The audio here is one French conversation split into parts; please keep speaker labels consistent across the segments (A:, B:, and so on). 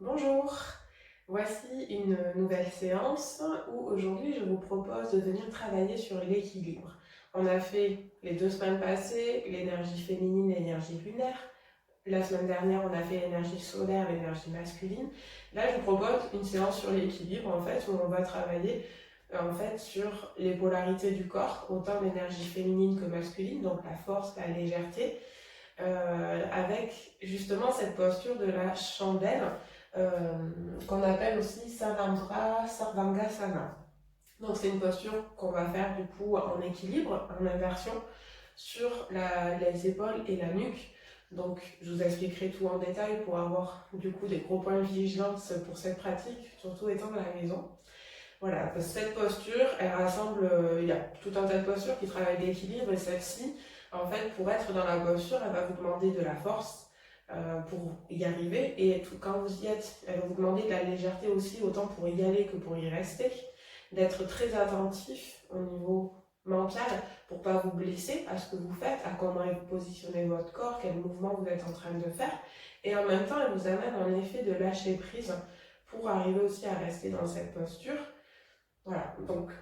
A: Bonjour, voici une nouvelle séance où aujourd'hui je vous propose de venir travailler sur l'équilibre. On a fait les 2 semaines passées l'énergie féminine et l'énergie lunaire. La semaine dernière on a fait l'énergie solaire et l'énergie masculine. Là je vous propose une séance sur l'équilibre en fait où on va travailler sur les polarités du corps, autant l'énergie féminine que masculine, donc la force, la légèreté, avec justement cette posture de la chandelle qu'on appelle aussi Savandra Sarvangasana. Donc c'est une posture qu'on va faire du coup en équilibre, en inversion, sur les épaules et la nuque. Donc je vous expliquerai tout en détail pour avoir du coup des gros points de vigilance pour cette pratique, surtout étant à la maison. Voilà, cette posture, elle rassemble, il y a tout un tas de postures qui travaillent l'équilibre et celle-ci, en fait, pour être dans la posture, elle va vous demander de la force pour y arriver et quand vous y êtes, elle va vous demander de la légèreté aussi, autant pour y aller que pour y rester, d'être très attentif au niveau mental pour pas vous blesser à ce que vous faites, à comment vous positionnez votre corps, quel mouvement vous êtes en train de faire et en même temps, elle vous amène en effet de lâcher prise pour arriver aussi à rester dans cette posture. Voilà, donc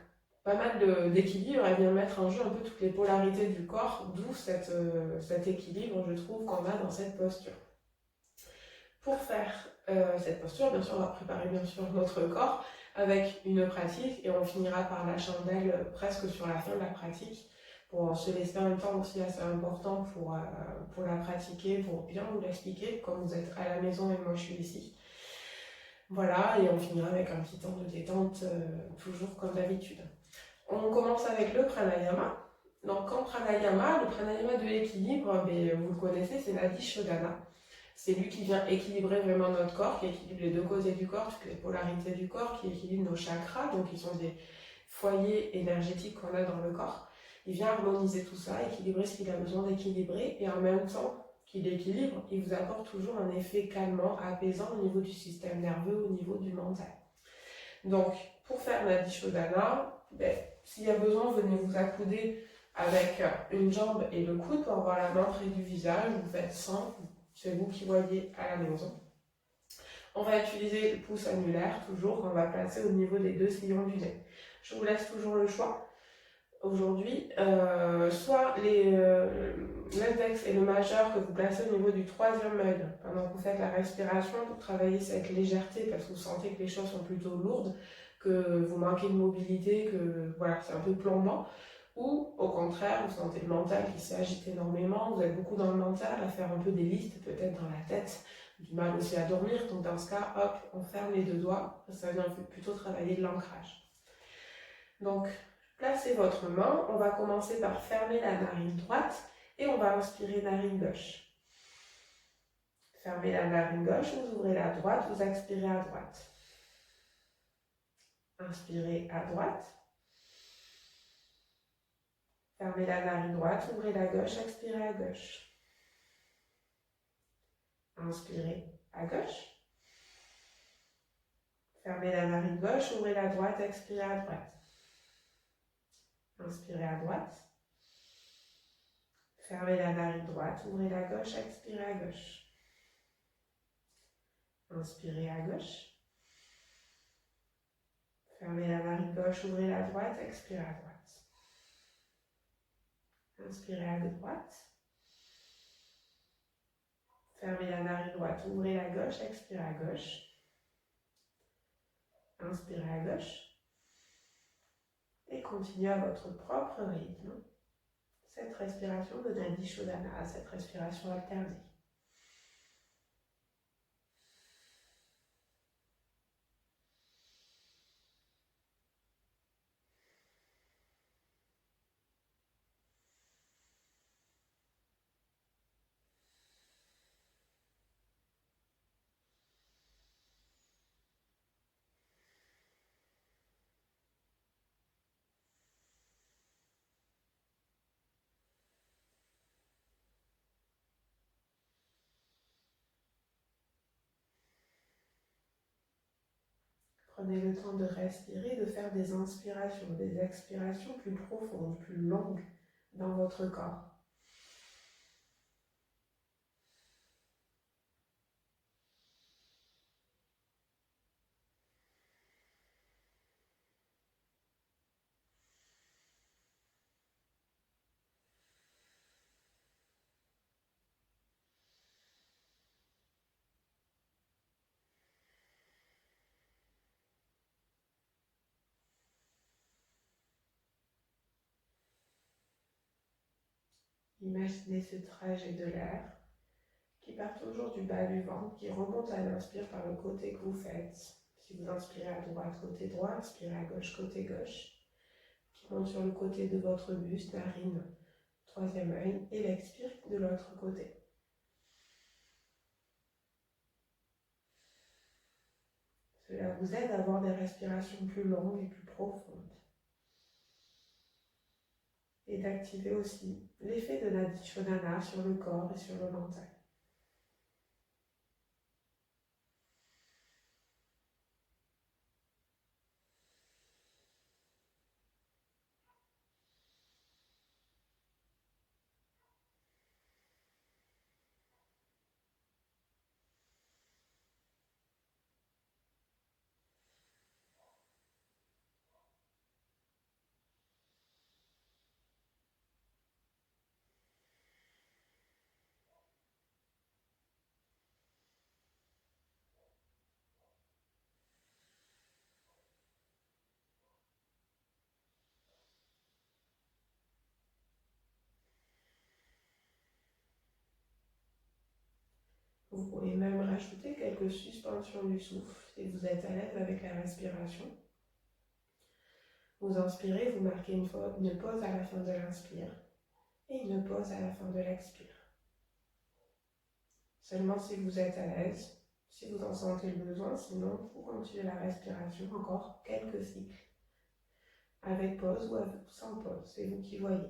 A: pas mal d'équilibre, elle vient mettre en jeu un peu toutes les polarités du corps, d'où cet équilibre, je trouve, qu'on a dans cette posture. Pour faire cette posture, bien sûr, on va préparer bien sûr notre corps avec une pratique et on finira par la chandelle presque sur la fin de la pratique pour se laisser un temps aussi assez important pour la pratiquer, pour bien vous l'expliquer, comme vous êtes à la maison et moi je suis ici. Voilà, et on finira avec un petit temps de détente, toujours comme d'habitude. On commence avec le pranayama. Donc en pranayama, le pranayama de l'équilibre, vous le connaissez, c'est l'Adi Shodhana. C'est lui qui vient équilibrer vraiment notre corps, qui équilibre les deux côtés du corps, toutes les polarités du corps, qui équilibre nos chakras, donc ils sont des foyers énergétiques qu'on a dans le corps. Il vient harmoniser tout ça, équilibrer ce qu'il a besoin d'équilibrer, et en même temps qu'il équilibre, il vous apporte toujours un effet calmant, apaisant au niveau du système nerveux, au niveau du mental. Donc, pour faire l'Adi Shodhana, s'il y a besoin, venez vous accouder avec une jambe et le coude pour avoir la main près du visage. Vous faites simple, c'est vous qui voyez à la maison. On va utiliser le pouce annulaire, toujours, qu'on va placer au niveau des 2 sillons du nez. Je vous laisse toujours le choix. Aujourd'hui, soit l'index et le majeur que vous placez au niveau du 3e œil pendant que vous faites la respiration pour travailler cette légèreté parce que vous sentez que les choses sont plutôt lourdes, que vous manquez de mobilité, que voilà, c'est un peu plombant, ou au contraire, vous sentez le mental qui s'agite énormément, vous êtes beaucoup dans le mental, à faire un peu des listes peut-être dans la tête, du mal aussi à dormir, donc dans ce cas, hop, on ferme les 2 doigts, ça vient plutôt travailler de l'ancrage. Donc, placez votre main, on va commencer par fermer la narine droite et on va inspirer narine gauche. Fermez la narine gauche, vous ouvrez la droite, vous expirez à droite. Inspirez à droite. Fermez la narine droite, ouvrez la gauche, expirez à gauche. Inspirez à gauche. Fermez la narine gauche, ouvrez la droite, expirez à droite. Inspirez à droite. Fermez la narine droite, ouvrez la gauche, expirez à gauche. Inspirez à gauche. Fermez la narine gauche, ouvrez la droite, expirez à droite. Inspirez à droite. Fermez la narine droite, ouvrez la gauche, expirez à gauche. Inspirez à gauche. Et continuez à votre propre rythme. Cette respiration de Nadi Shodhana, cette respiration alternée. Prenez le temps de respirer, de faire des inspirations, des expirations plus profondes, plus longues dans votre corps. Imaginez ce trajet de l'air qui part toujours du bas du ventre, qui remonte à l'inspire par le côté que vous faites. Si vous inspirez à droite, côté droit, inspirez à gauche, côté gauche, qui monte sur le côté de votre buste, narine, troisième œil, et l'expire de l'autre côté. Cela vous aide à avoir des respirations plus longues et plus profondes. Et d'activer aussi l'effet de l'adictionana sur le corps et sur le mental. Vous pouvez même rajouter quelques suspensions du souffle si vous êtes à l'aise avec la respiration. Vous inspirez, vous marquez une pause à la fin de l'inspire et une pause à la fin de l'expire. Seulement si vous êtes à l'aise, si vous en sentez le besoin, sinon vous continuez la respiration encore quelques cycles. Avec pause ou sans pause, c'est vous qui voyez.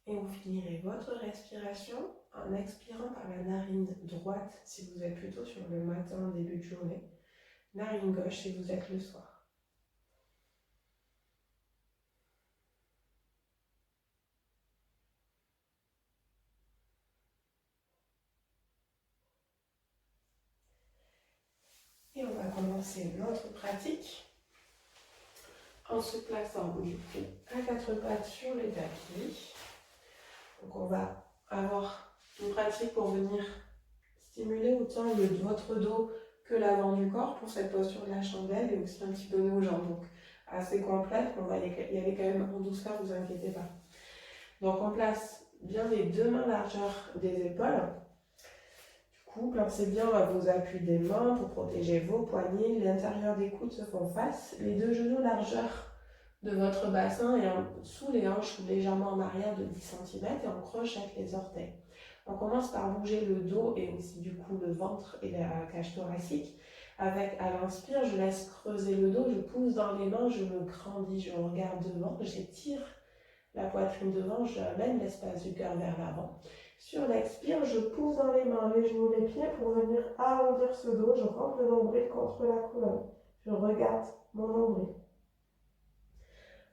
A: Et vous finirez votre respiration en expirant par la narine droite si vous êtes plutôt sur le matin, début de journée. Narine gauche si vous êtes le soir. Et on va commencer notre pratique en se plaçant du coup à quatre pattes sur les tapis. Donc on va avoir une pratique pour venir stimuler autant votre dos que l'avant du corps pour cette posture de la chandelle et aussi un petit peu nos jambes. Donc assez complète, on va y aller quand même en douceur, vous inquiétez pas. Donc on place bien les deux mains largeur des épaules. Du coup, placez bien à vos appuis des mains pour protéger vos poignets. L'intérieur des coudes se font face. Les deux genoux largeur de votre bassin et sous les hanches ou légèrement en arrière de 10 cm et on crochette les orteils. On commence par bouger le dos et aussi du coup le ventre et la cage thoracique. Avec à l'inspire, je laisse creuser le dos, je pousse dans les mains, je me grandis, je regarde devant, j'étire la poitrine devant, j'amène l'espace du cœur vers l'avant. Sur l'expire, je pousse dans les mains, les genoux, les pieds pour venir arrondir ce dos. Je rentre le nombril contre la colonne. Je regarde mon nombril.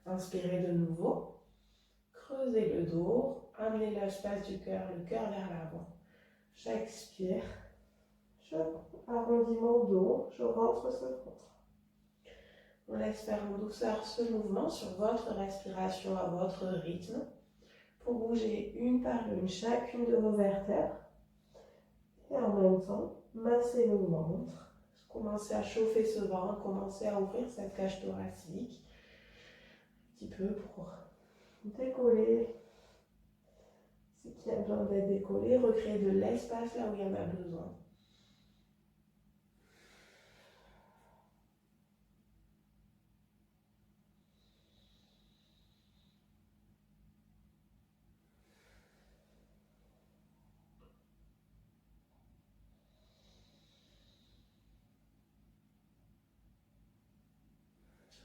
A: Inspirez de nouveau. Creusez le dos. Amenez l'espace du cœur, le cœur vers l'avant. J'expire. Je arrondis mon dos. Je rentre ce ventre. On laisse faire en douceur ce mouvement sur votre respiration à votre rythme. Pour bouger une par une chacune de vos vertèbres. Et en même temps, masser le ventre. Commencez à chauffer ce ventre, commencez à ouvrir cette cage thoracique. petit peu pour décoller ce qui a besoin d'être décollé, recréer de l'espace là où il y en a besoin.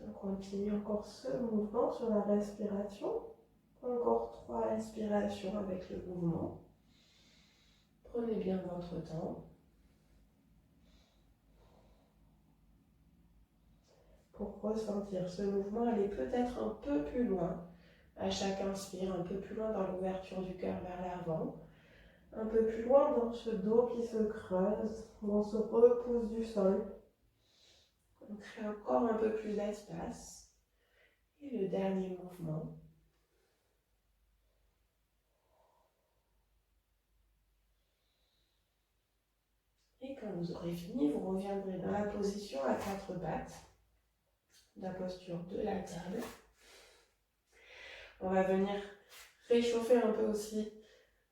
A: On continue encore ce mouvement sur la respiration. Encore 3 respirations avec le mouvement. Prenez bien votre temps. Pour ressentir ce mouvement, allez peut-être un peu plus loin. À chaque inspire, un peu plus loin dans l'ouverture du cœur vers l'avant. Un peu plus loin dans ce dos qui se creuse, où on se repousse du sol. On crée encore un peu plus d'espace. Et le dernier mouvement. Et quand vous aurez fini, vous reviendrez dans la position à 4 pattes, la posture de la table. On va venir réchauffer un peu aussi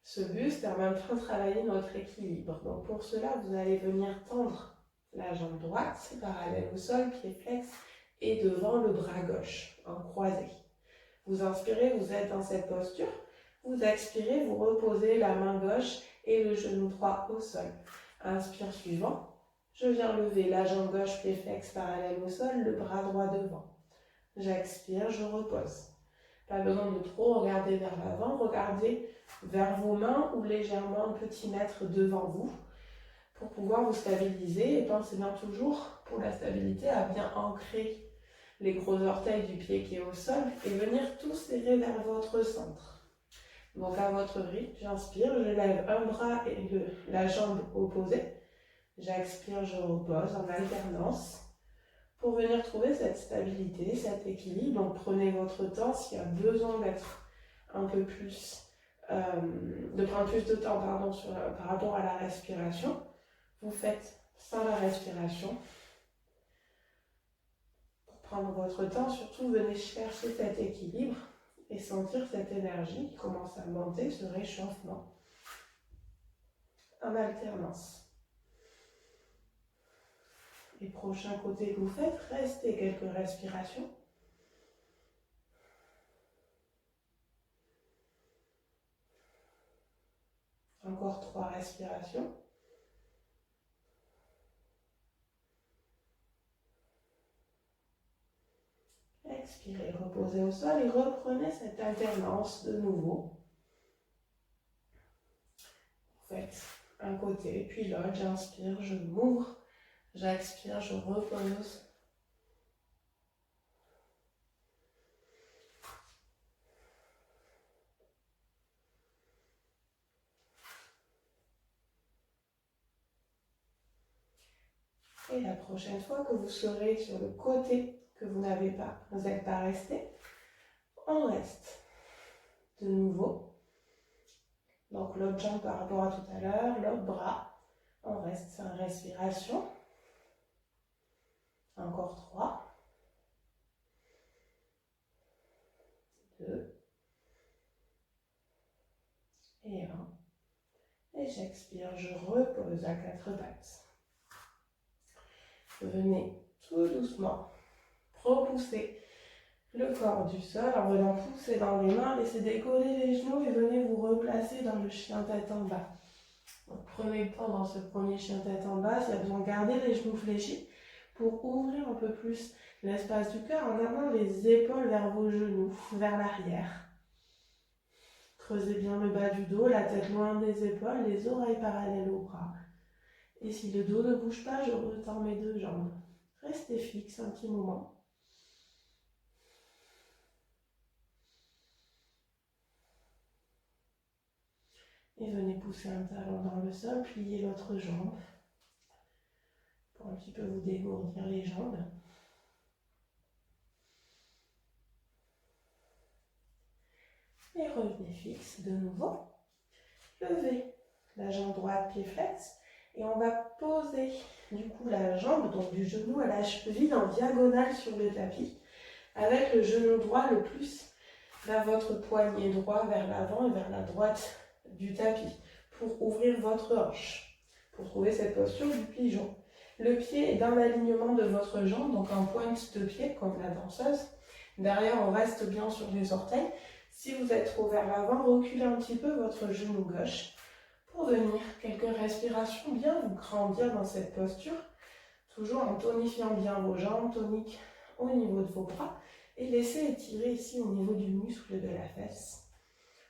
A: ce buste et en même temps travailler notre équilibre. Donc pour cela, vous allez venir tendre la jambe droite, parallèle au sol, pied flex, et devant le bras gauche, en croisé. Vous inspirez, vous êtes dans cette posture. Vous expirez, vous reposez la main gauche et le genou droit au sol. Inspire suivant. Je viens lever la jambe gauche, pied flex, parallèle au sol, le bras droit devant. J'expire, je repose. Pas besoin de trop regarder vers l'avant, regardez vers vos mains ou légèrement un petit mètre devant vous pour pouvoir vous stabiliser. Et pensez bien toujours, pour la stabilité, à bien ancrer les gros orteils du pied qui est au sol et venir tout serrer vers votre centre. Donc à votre rythme, j'inspire, je lève un bras et la jambe opposée. J'expire, je repose en alternance pour venir trouver cette stabilité, cet équilibre. Donc prenez votre temps s'il y a besoin d'être un peu plus, de prendre plus de temps par rapport à la respiration. Vous faites sans la respiration. Pour prendre votre temps, surtout venez chercher cet équilibre et sentir cette énergie qui commence à monter, ce réchauffement en alternance. Les prochains côtés que vous faites, restez quelques respirations. Encore 3 respirations. Expirez, reposez au sol et reprenez cette alternance de nouveau. Vous faites un côté puis l'autre, j'inspire, je m'ouvre, j'expire, je repose. Et la prochaine fois que vous serez sur le côté que vous n'êtes pas resté, on reste de nouveau. Donc l'autre jambe par rapport à tout à l'heure, l'autre bras, on reste sans respiration. Encore 3, 2 et 1. Et j'expire, je repose à 4 pattes. Venez tout doucement repousser le corps du sol en venant pousser dans les mains, laissez décoller les genoux et venez vous replacer dans le chien tête en bas. Donc, prenez le temps dans ce premier chien tête en bas, s'il y a besoin de garder les genoux fléchis pour ouvrir un peu plus l'espace du cœur en amenant les épaules vers vos genoux, vers l'arrière. Creusez bien le bas du dos, la tête loin des épaules, les oreilles parallèles aux bras. Et si le dos ne bouge pas, je retends mes 2 jambes. Restez fixe un petit moment. Et venez pousser un talon dans le sol, pliez l'autre jambe pour un petit peu vous dégourdir les jambes. Et revenez fixe de nouveau. Levez la jambe droite, pied flex. Et on va poser du coup la jambe, donc du genou à la cheville en diagonale sur le tapis, avec le genou droit le plus vers votre poignet droit, vers l'avant et vers la droite du tapis, pour ouvrir votre hanche, pour trouver cette posture du pigeon. Le pied est dans l'alignement de votre jambe, donc en pointe de pied, comme la danseuse. Derrière, on reste bien sur les orteils. Si vous êtes trop vers l'avant, reculez un petit peu votre genou gauche pour venir quelques respirations, bien vous grandir dans cette posture, toujours en tonifiant bien vos jambes, tonique au niveau de vos bras, et laissez étirer ici au niveau du muscle de la fesse.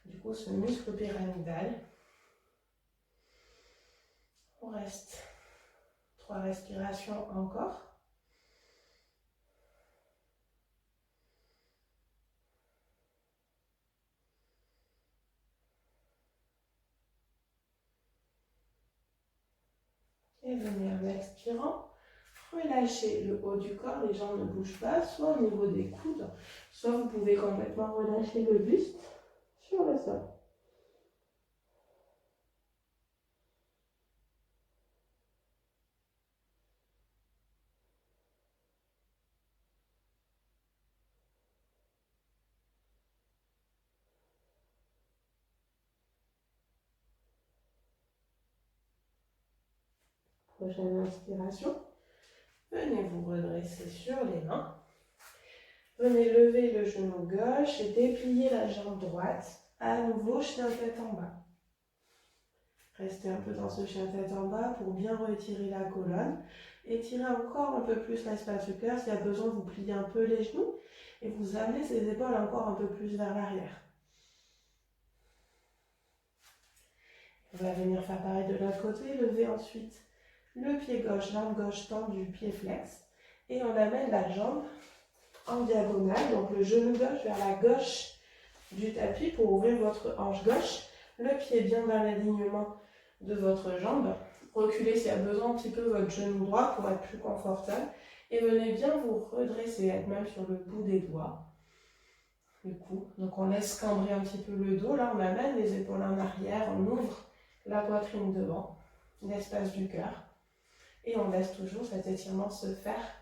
A: Du coup, ce muscle pyramidal. On reste 3 respirations encore. Et venez en expirant, relâchez le haut du corps, les jambes ne bougent pas, soit au niveau des coudes, soit vous pouvez complètement relâcher le buste sur le sol. Prochaine inspiration. Venez vous redresser sur les mains. Venez lever le genou gauche et déplier la jambe droite. À nouveau, chien tête en bas. Restez un peu dans ce chien tête en bas pour bien retirer la colonne. Étirez encore un peu plus l'espace du cœur. S'il y a besoin, vous pliez un peu les genoux et vous amenez ces épaules encore un peu plus vers l'arrière. On va venir faire pareil de l'autre côté. Levez ensuite le pied gauche, jambe gauche tendue, pied flex. Et on amène la jambe en diagonale, donc le genou gauche vers la gauche du tapis pour ouvrir votre hanche gauche. Le pied bien dans l'alignement de votre jambe. Reculez s'il y a besoin un petit peu votre genou droit pour être plus confortable. Et venez bien vous redresser, être même sur le bout des doigts. Le cou. Donc on laisse cambrer un petit peu le dos. Là on amène les épaules en arrière, on ouvre la poitrine devant, l'espace du cœur. Et on laisse toujours cet étirement se faire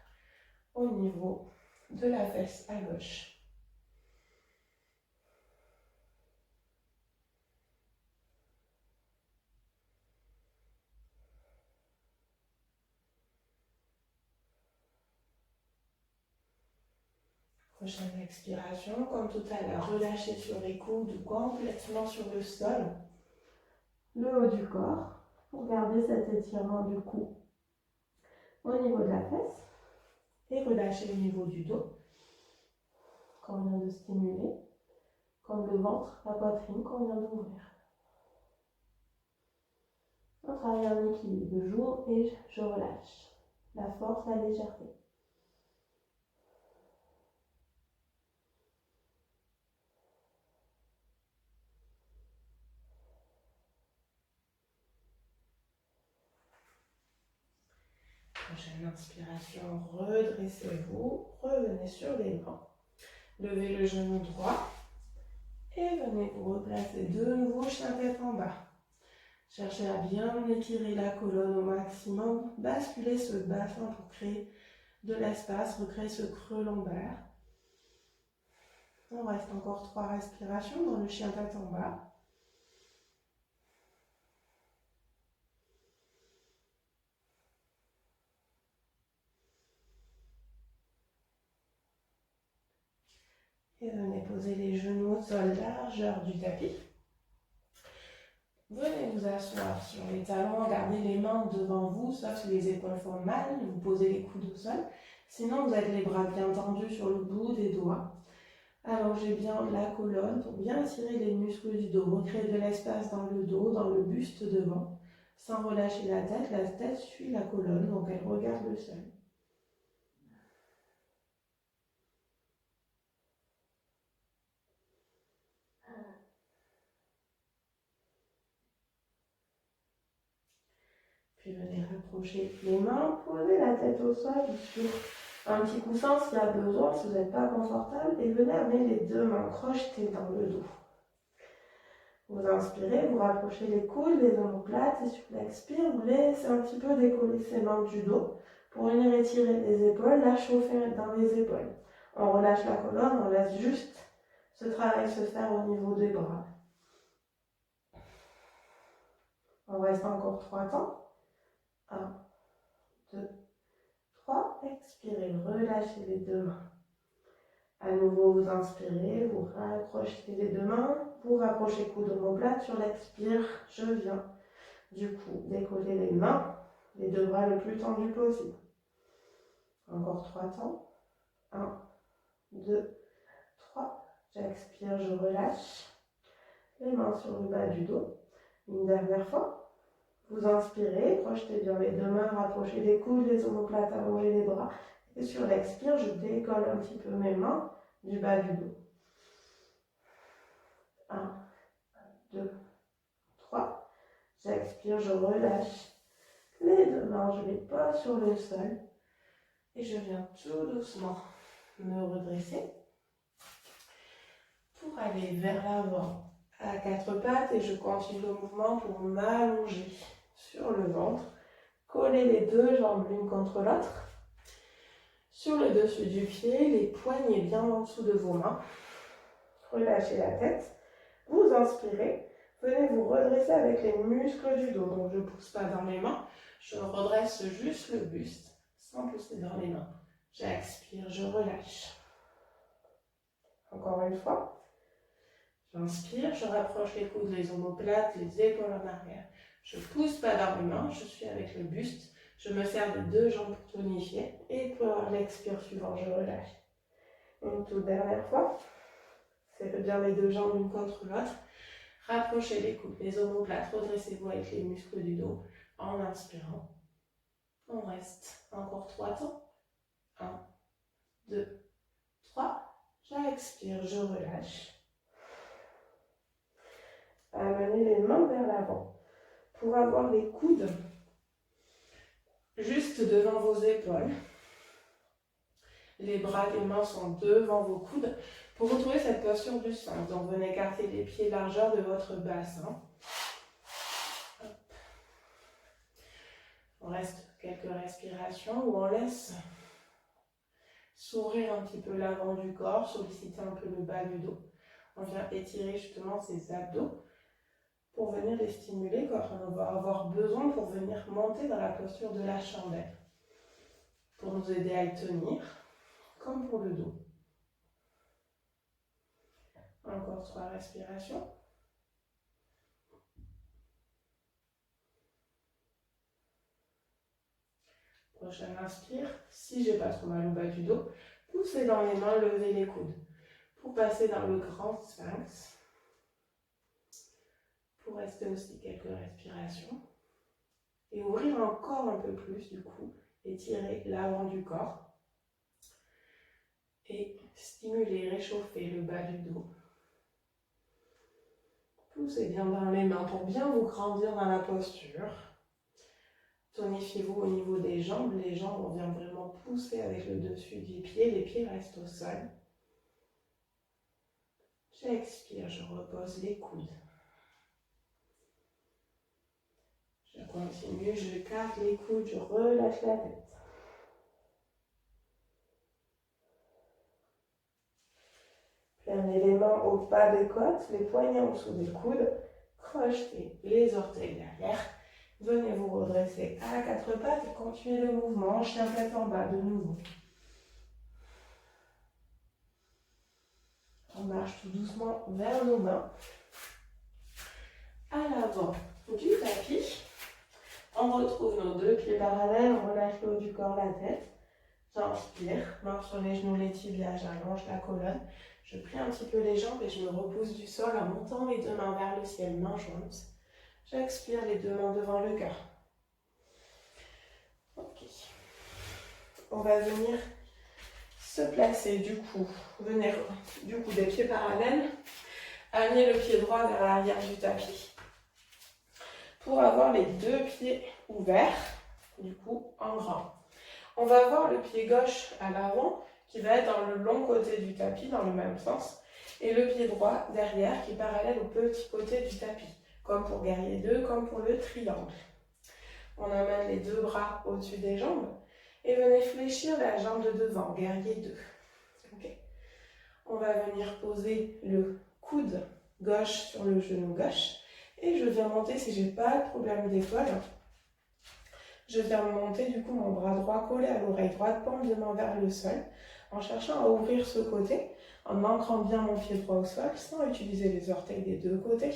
A: au niveau de la fesse à gauche. Prochaine expiration, comme tout à l'heure, relâchez sur les coudes, complètement sur le sol, le haut du corps, pour garder cet étirement du cou au niveau de la fesse et relâchez au niveau du dos, qu'on vient de stimuler, comme le ventre, la poitrine qu'on vient d'ouvrir. On travaille en équilibre, j'ouvre et je relâche, la force, la légèreté. Prochaine inspiration, redressez-vous, revenez sur les mains. Levez le genou droit et venez vous replacer de nouveau, chien tête en bas. Cherchez à bien étirer la colonne au maximum, basculez ce bassin pour créer de l'espace, recréer ce creux lombaire. On reste encore 3 respirations dans le chien tête en bas. Et venez poser les genoux au sol, largeur du tapis. Venez vous asseoir sur les talons, gardez les mains devant vous, sauf si les épaules font mal, vous posez les coudes au sol. Sinon, vous avez les bras bien tendus sur le bout des doigts. Allongez bien la colonne pour bien tirer les muscles du dos, recréer de l'espace dans le dos, dans le buste devant, sans relâcher la tête suit la colonne, donc elle regarde le sol. Puis venez rapprocher les mains, posez la tête au sol sur un petit coussin s'il y a besoin, si vous n'êtes pas confortable, et venez amener les 2 mains crochetées dans le dos. Vous inspirez, vous rapprochez les coudes, les omoplates, et sur l'expire, vous laissez un petit peu décoller ces mains du dos pour venir étirer les épaules, la chauffer dans les épaules. On relâche la colonne, on laisse juste ce travail se faire au niveau des bras. On reste encore 3 temps. 1, 2, 3. Expirez, relâchez les deux mains. À nouveau, vous inspirez, vous raccrochez les deux mains, vous rapprochez coude omoplate. Sur l'expire, je viens du coup décoller les mains, les deux bras le plus tendus possible. Encore 3 temps. 1, 2, 3. J'expire, je relâche. Les mains sur le bas du dos. Une dernière fois. Vous inspirez, projetez bien les deux mains, rapprochez les coudes, les omoplates, allongez les bras. Et sur l'expire, je décolle un petit peu mes mains du bas du dos. 1, 2, 3. J'expire, je relâche. Les deux mains, je les pose sur le sol. Et je viens tout doucement me redresser pour aller vers l'avant à 4 pattes. Et je continue le mouvement pour m'allonger sur le ventre. Collez les deux jambes l'une contre l'autre. Sur le dessus du pied, les poignets bien en dessous de vos mains. Relâchez la tête. Vous inspirez. Venez vous redresser avec les muscles du dos. Donc je ne pousse pas dans les mains. Je redresse juste le buste sans pousser dans les mains. J'expire, je relâche. Encore une fois. J'inspire, je rapproche les coudes, les omoplates, les épaules en arrière. Je ne pousse pas dans les mains. Je suis avec le buste. Je me sers de deux jambes pour tonifier. Et pour l'expire suivant, je relâche. Une toute dernière fois. Serrez bien les deux jambes l'une contre l'autre. Rapprochez les coudes, les omoplates. Redressez-vous avec les muscles du dos en inspirant. On reste encore 3 temps. 1, 2, 3. J'expire, je relâche. Amenez les mains vers l'avant pour avoir les coudes juste devant vos épaules. Les bras, les mains sont devant vos coudes pour retrouver cette posture du sphinx. Donc venez écarter les pieds largeur de votre bassin. On reste quelques respirations où on laisse s'ouvrir un petit peu l'avant du corps, solliciter un peu le bas du dos. On vient étirer justement ces abdos pour venir les stimuler quand on va avoir besoin pour venir monter dans la posture de la chandelle. Pour nous aider à y tenir, comme pour le dos. Encore 3 respirations. Prochaine inspire. Si j'ai pas trop mal au bas du dos, poussez dans les mains, levez les coudes. Pour passer dans le grand sphinx. Pour rester aussi quelques respirations. Et ouvrir encore un peu plus du coup. Étirer l'avant du corps. Et stimuler, réchauffer le bas du dos. Poussez bien dans les mains pour bien vous grandir dans la posture. Tonifiez-vous au niveau des jambes. Les jambes, on vient vraiment pousser avec le dessus des pieds. Les pieds restent au sol. J'expire, je repose les coudes. Je continue, je carte les coudes, je relâche la tête. Prenez les mains au bas des côtes, les poignets en dessous des coudes. Crochetez les orteils derrière. Venez vous redresser à 4 pattes et continuez le mouvement. Chien tête en bas de nouveau. On marche tout doucement vers nos mains. À l'avant du tapis. On retrouve nos deux pieds parallèles. On relâche le haut du corps, la tête. J'inspire. Main sur les genoux, les tibias. J'allonge la colonne. Je plie un petit peu les jambes et je me repousse du sol en montant les deux mains vers le ciel, mains jointes. J'expire, les deux mains devant le cœur. Ok. On va venir se placer du coup. Venir du coup des pieds parallèles. Amener le pied droit vers l'arrière du tapis. Pour avoir les deux pieds ouverts, du coup en grand. On va avoir le pied gauche à l'avant qui va être dans le long côté du tapis, dans le même sens. Et le pied droit derrière qui est parallèle au petit côté du tapis. Comme pour guerrier 2, comme pour le triangle. On amène les deux bras au-dessus des jambes et venez fléchir la jambe de devant, guerrier 2. Okay. On va venir poser le coude gauche sur le genou gauche. Et je viens monter, si j'ai pas de problème d'épaule, je viens monter du coup mon bras droit collé à l'oreille droite, paume de main vers le sol, en cherchant à ouvrir ce côté, en ancrant bien mon pied droit au sol, sans utiliser les orteils des deux côtés.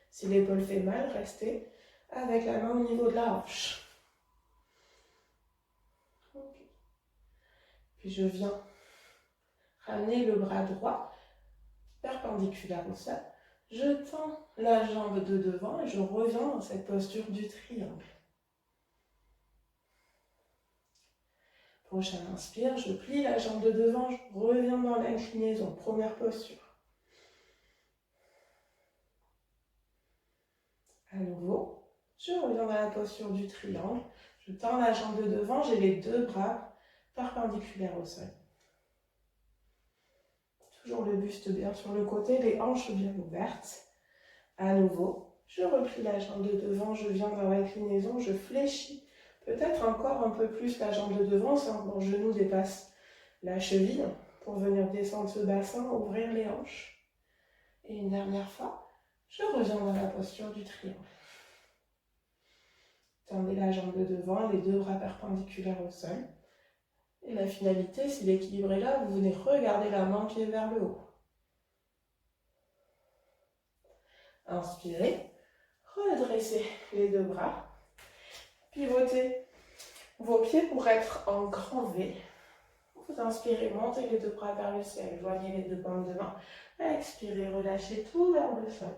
A: Si l'épaule fait mal, restez avec la main au niveau de la hanche. Okay. Puis je viens ramener le bras droit perpendiculaire au sol. Je tends la jambe de devant et je reviens dans cette posture du triangle. Prochaine inspire, je plie la jambe de devant, je reviens dans l'inclinaison, première posture. À nouveau, je reviens dans la posture du triangle, je tends la jambe de devant, j'ai les deux bras perpendiculaires au sol. Toujours le buste bien sur le côté, les hanches bien ouvertes. À nouveau, je replie la jambe de devant, je viens dans l'inclinaison, je fléchis. Peut-être encore un peu plus la jambe de devant, sans que mon genou dépasse la cheville, pour venir descendre ce bassin, ouvrir les hanches. Et une dernière fois, je reviens dans la posture du triangle. Tendez la jambe de devant, les deux bras perpendiculaires au sol. Et la finalité, si l'équilibre est là, vous venez regarder la main pied vers le haut. Inspirez, redressez les deux bras. Pivotez vos pieds pour être en grand V. Vous inspirez, montez les deux bras vers le ciel, joignez les deux paumes de main. Expirez, relâchez tout vers le sol.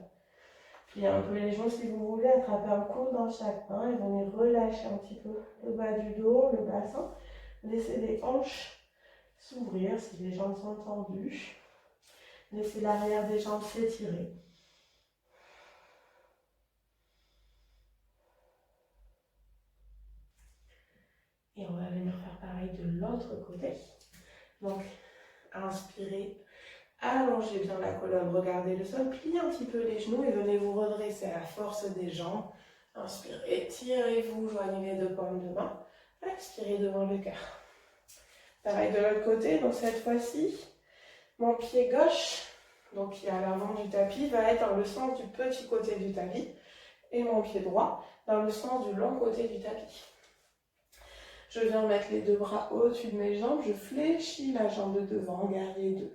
A: Pliez un peu les genoux si vous voulez, attrapez un coude dans chaque main et venez relâcher un petit peu le bas du dos, le bassin. Laissez les hanches s'ouvrir si les jambes sont tendues. Laissez l'arrière des jambes s'étirer. Et on va venir faire pareil de l'autre côté. Donc, inspirez, allongez bien la colonne, regardez le sol, pliez un petit peu les genoux et venez vous redresser à la force des jambes. Inspirez, tirez-vous, joignez les deux paumes de main. Expirez devant le cœur. Pareil de l'autre côté, donc cette fois-ci, mon pied gauche, donc qui est à l'avant du tapis, va être dans le sens du petit côté du tapis et mon pied droit dans le sens du long côté du tapis. Je viens mettre les deux bras au-dessus de mes jambes, je fléchis la jambe de devant, guerrier 2.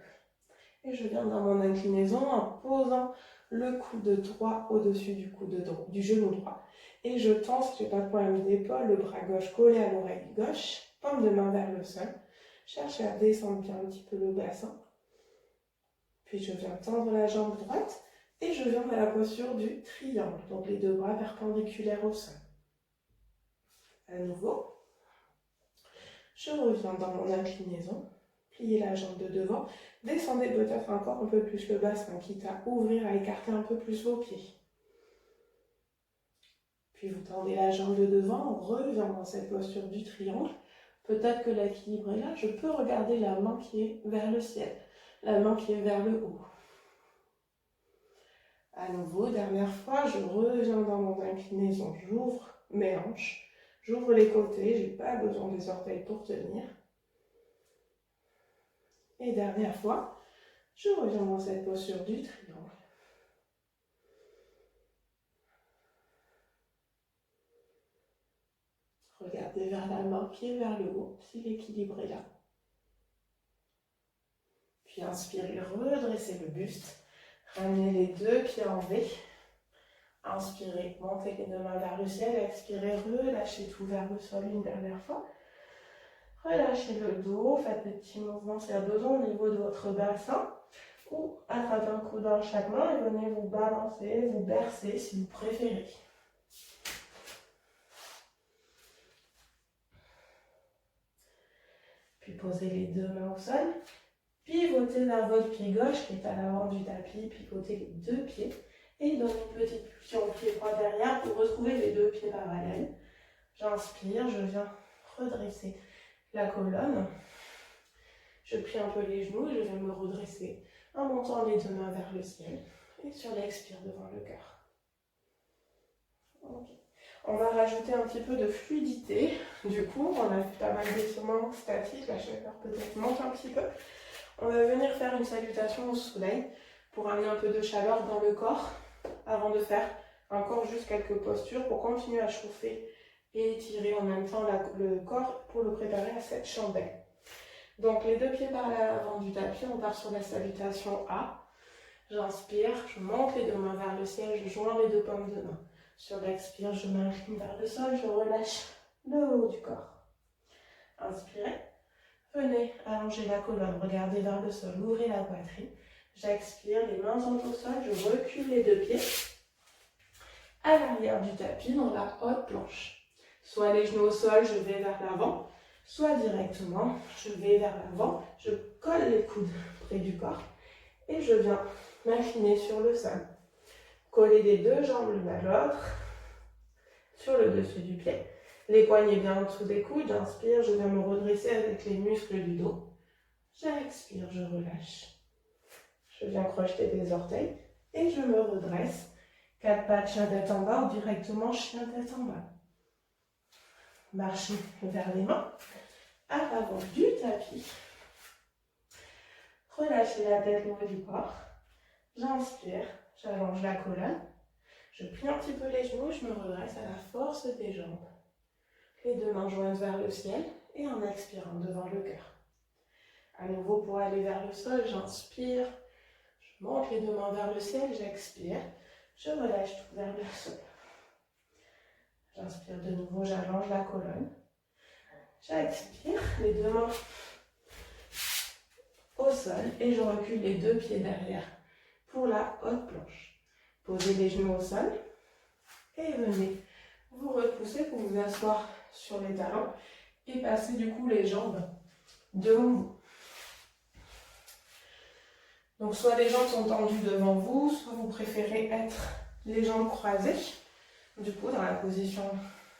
A: Et je viens dans mon inclinaison en posant le coude droit au-dessus du genou droit. Et je tends, si je n'ai pas de problème d'épaule, le bras gauche collé à l'oreille gauche, paume de main vers le sol. Cherchez à descendre bien un petit peu le bassin. Puis je viens tendre la jambe droite et je viens dans la posture du triangle. Donc les deux bras perpendiculaires au sol. À nouveau. Je reviens dans mon inclinaison, pliez la jambe de devant, descendez peut-être encore un peu plus le bassin, quitte à ouvrir, à écarter un peu plus vos pieds. Puis vous tendez la jambe de devant, on revient dans cette posture du triangle. Peut-être que l'équilibre est là, je peux regarder la main qui est vers le ciel, la main qui est vers le haut. À nouveau, dernière fois, je reviens dans mon inclinaison, j'ouvre mes hanches. J'ouvre les côtés, je n'ai pas besoin des orteils pour tenir. Et dernière fois, je reviens dans cette posture du triangle. Regardez vers la main, pied vers le haut, si l'équilibre est là. Puis inspirez, redressez le buste. Ramenez les deux pieds en V. Inspirez, montez les deux mains vers le ciel. Expirez, relâchez tout vers le sol une dernière fois. Relâchez le dos, faites des petits mouvements s'il y a besoin au niveau de votre bassin. Ou attrapez un coup dans chaque main et venez vous balancer, vous bercer si vous préférez. Puis posez les deux mains au sol. Pivotez vers votre pied gauche qui est à l'avant du tapis. Pivotez les deux pieds. Et donnez une petite pulsion au pied droit derrière pour retrouver les deux pieds parallèles. J'inspire, je viens redresser la colonne. Je plie un peu les genoux et je viens me redresser en montant les deux mains vers le ciel. Et sur l'expire devant le cœur. Okay. On va rajouter un petit peu de fluidité. Du coup, on a fait pas mal d'étirements statiques. La chaleur peut-être monte un petit peu. On va venir faire une salutation au soleil pour amener un peu de chaleur dans le corps avant de faire encore juste quelques postures pour continuer à chauffer et étirer en même temps le corps pour le préparer à cette chandelle. Donc les deux pieds par l'avant du tapis, on part sur la salutation A. J'inspire, je monte les deux mains vers le ciel, je joins les deux paumes de main. Sur l'expire, je m'incline vers le sol, je relâche le haut du corps. Inspirez. Venez allonger la colonne, regardez vers le sol, ouvrez la poitrine. J'expire, les mains sont au sol, je recule les deux pieds à l'arrière du tapis dans la haute planche. Soit les genoux au sol, je vais vers l'avant, soit directement, je vais vers l'avant, je colle les coudes près du corps et je viens m'incliner sur le sol. Coller les deux jambes l'une à l'autre sur le dessus du pied. Les poignets bien en dessous des coudes, j'inspire, je viens me redresser avec les muscles du dos. J'expire, je relâche. Je viens crocheter des orteils et je me redresse. 4 pattes, chien tête en bas ou directement chien tête en bas. Marchez vers les mains à l'avant du tapis. Relâchez la tête, le haut du corps. J'inspire, j'allonge la colonne. Je plie un petit peu les genoux, je me redresse à la force des jambes. Les deux mains jointes vers le ciel et en expirant devant le cœur. À nouveau, pour aller vers le sol, j'inspire. Je monte les deux mains vers le ciel, j'expire. Je relâche tout vers le sol. J'inspire de nouveau, j'allonge la colonne. J'expire, les deux mains au sol et je recule les deux pieds derrière pour la haute planche. Posez les genoux au sol et venez vous repousser pour vous asseoir sur les talons et passer du coup les jambes devant vous. Donc soit les jambes sont tendues devant vous, soit vous préférez être les jambes croisées, du coup dans la position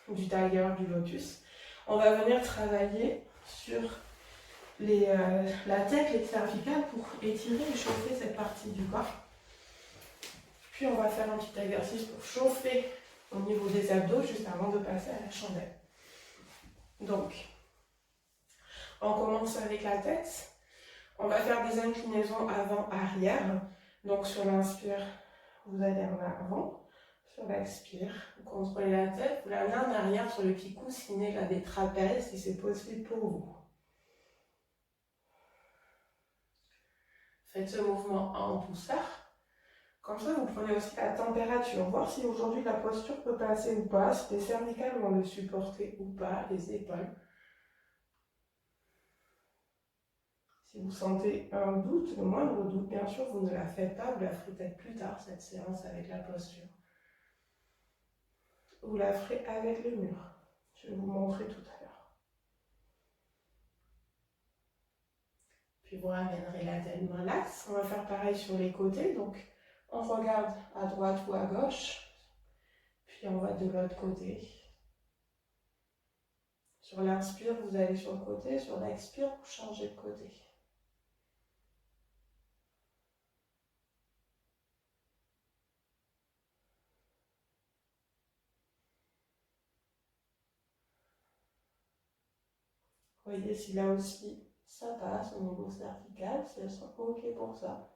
A: du tiger, du lotus. On va venir travailler sur la tête, les cervicales pour étirer et chauffer cette partie du corps. Puis on va faire un petit exercice pour chauffer au niveau des abdos juste avant de passer à la chandelle. Donc, on commence avec la tête. On va faire des inclinaisons avant-arrière. Donc sur l'inspire, vous allez en avant. Sur l'expire, vous contrôlez la tête. Vous l'amenez en arrière sur le petit coussinet là, des trapèzes si c'est possible pour vous. Faites ce mouvement en douceur. Comme ça, vous prenez aussi la température. Voir si aujourd'hui la posture peut passer ou pas, si les cervicales vont le supporter ou pas, les épaules. Si vous sentez un doute, le moindre doute, bien sûr, vous ne la faites pas, vous la ferez peut-être plus tard, cette séance avec la posture. Vous la ferez avec le mur. Je vais vous montrer tout à l'heure. Puis vous ramènerez la tête dans l'axe. On va faire pareil sur les côtés. Donc, on regarde à droite ou à gauche. Puis on va de l'autre côté. Sur l'inspire, vous allez sur le côté. Sur l'expire, vous changez de côté. Voyez si là aussi ça passe au niveau cervical, si elles sont OK pour ça.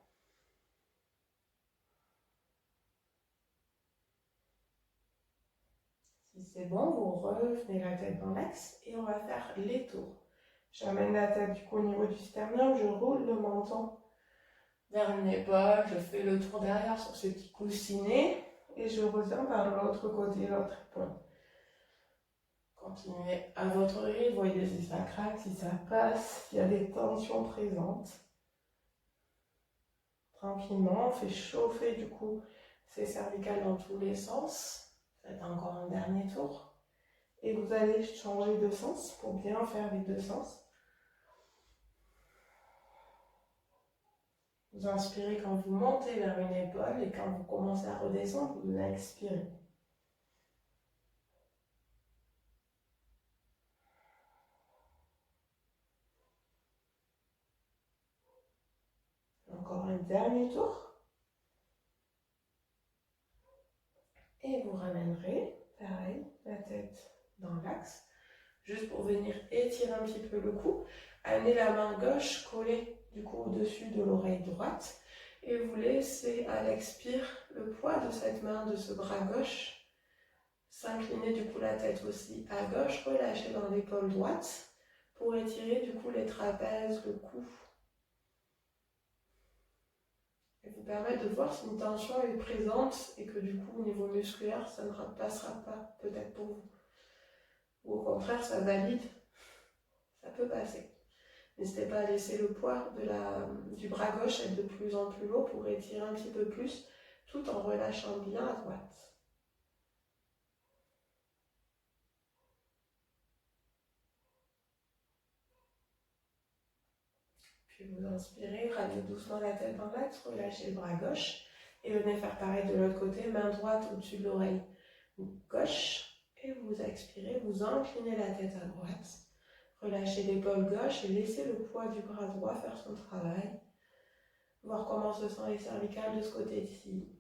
A: Si c'est bon, vous revenez la tête dans l'axe et on va faire les tours. J'amène la tête du coup au niveau du sternum, je roule le menton vers une épaule, je fais le tour derrière sur ce petit coussinet et je reviens par l'autre côté, l'autre épaule. Continuez à votre rythme, voyez si ça craque, si ça passe, s'il y a des tensions présentes. Tranquillement, on fait chauffer du coup ces cervicales dans tous les sens. Faites encore un dernier tour. Et vous allez changer de sens pour bien faire les deux sens. Vous inspirez quand vous montez vers une épaule et quand vous commencez à redescendre, vous expirez. Encore un dernier tour. Et vous ramènerez, pareil, la tête dans l'axe, juste pour venir étirer un petit peu le cou. Amenez la main gauche collée du coup au-dessus de l'oreille droite. Et vous laissez à l'expire le poids de cette main, de ce bras gauche, s'incliner du coup la tête aussi à gauche, relâcher dans l'épaule droite pour étirer du coup les trapèzes, le cou. Et vous permettre de voir si une tension est présente et que du coup au niveau musculaire ça ne passera pas peut-être pour vous. Ou au contraire ça valide, ça peut passer. N'hésitez pas à laisser le poids du bras gauche être de plus en plus lourd pour étirer un petit peu plus tout en relâchant bien à droite. Puis vous inspirez, ramenez doucement la tête dans l'axe, relâchez le bras gauche et venez faire pareil de l'autre côté, main droite au-dessus de l'oreille gauche et vous expirez, vous inclinez la tête à droite, relâchez l'épaule gauche et laissez le poids du bras droit faire son travail. Voir comment se sent les cervicales de ce côté-ci.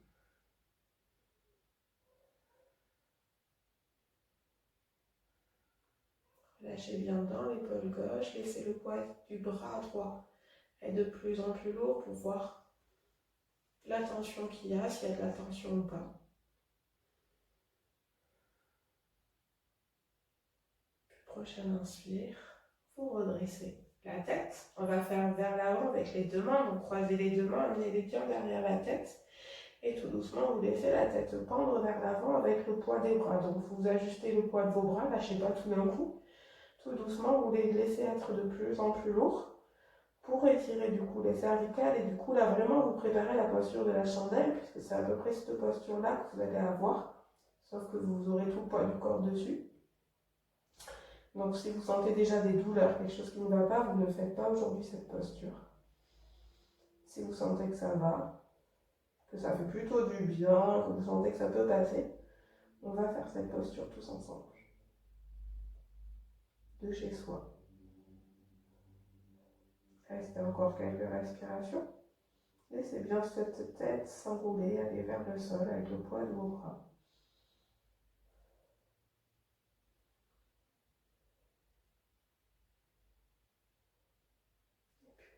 A: Relâchez bien dans l'épaule gauche, laissez le poids du bras droit être de plus en plus lourd pour voir la tension qu'il y a, s'il y a de la tension ou pas. Prochaine inspire, vous redressez la tête. On va faire vers l'avant avec les deux mains. Donc croisez les deux mains, amenez les pieds derrière la tête. Et tout doucement, vous laissez la tête pendre vers l'avant avec le poids des bras. Donc vous ajustez le poids de vos bras, lâchez pas tout d'un coup. Tout doucement, vous les laissez être de plus en plus lourds pour étirer du coup les cervicales. Et du coup, là vraiment, vous préparez la posture de la chandelle, puisque c'est à peu près cette posture-là que vous allez avoir. Sauf que vous aurez tout le poids du corps dessus. Donc si vous sentez déjà des douleurs, quelque chose qui ne va pas, vous ne faites pas aujourd'hui cette posture. Si vous sentez que ça va, que ça fait plutôt du bien, que vous sentez que ça peut passer, on va faire cette posture tous ensemble. De chez soi. Restez encore quelques respirations. Laissez bien cette tête s'enrouler, aller vers le sol avec le poids de vos bras.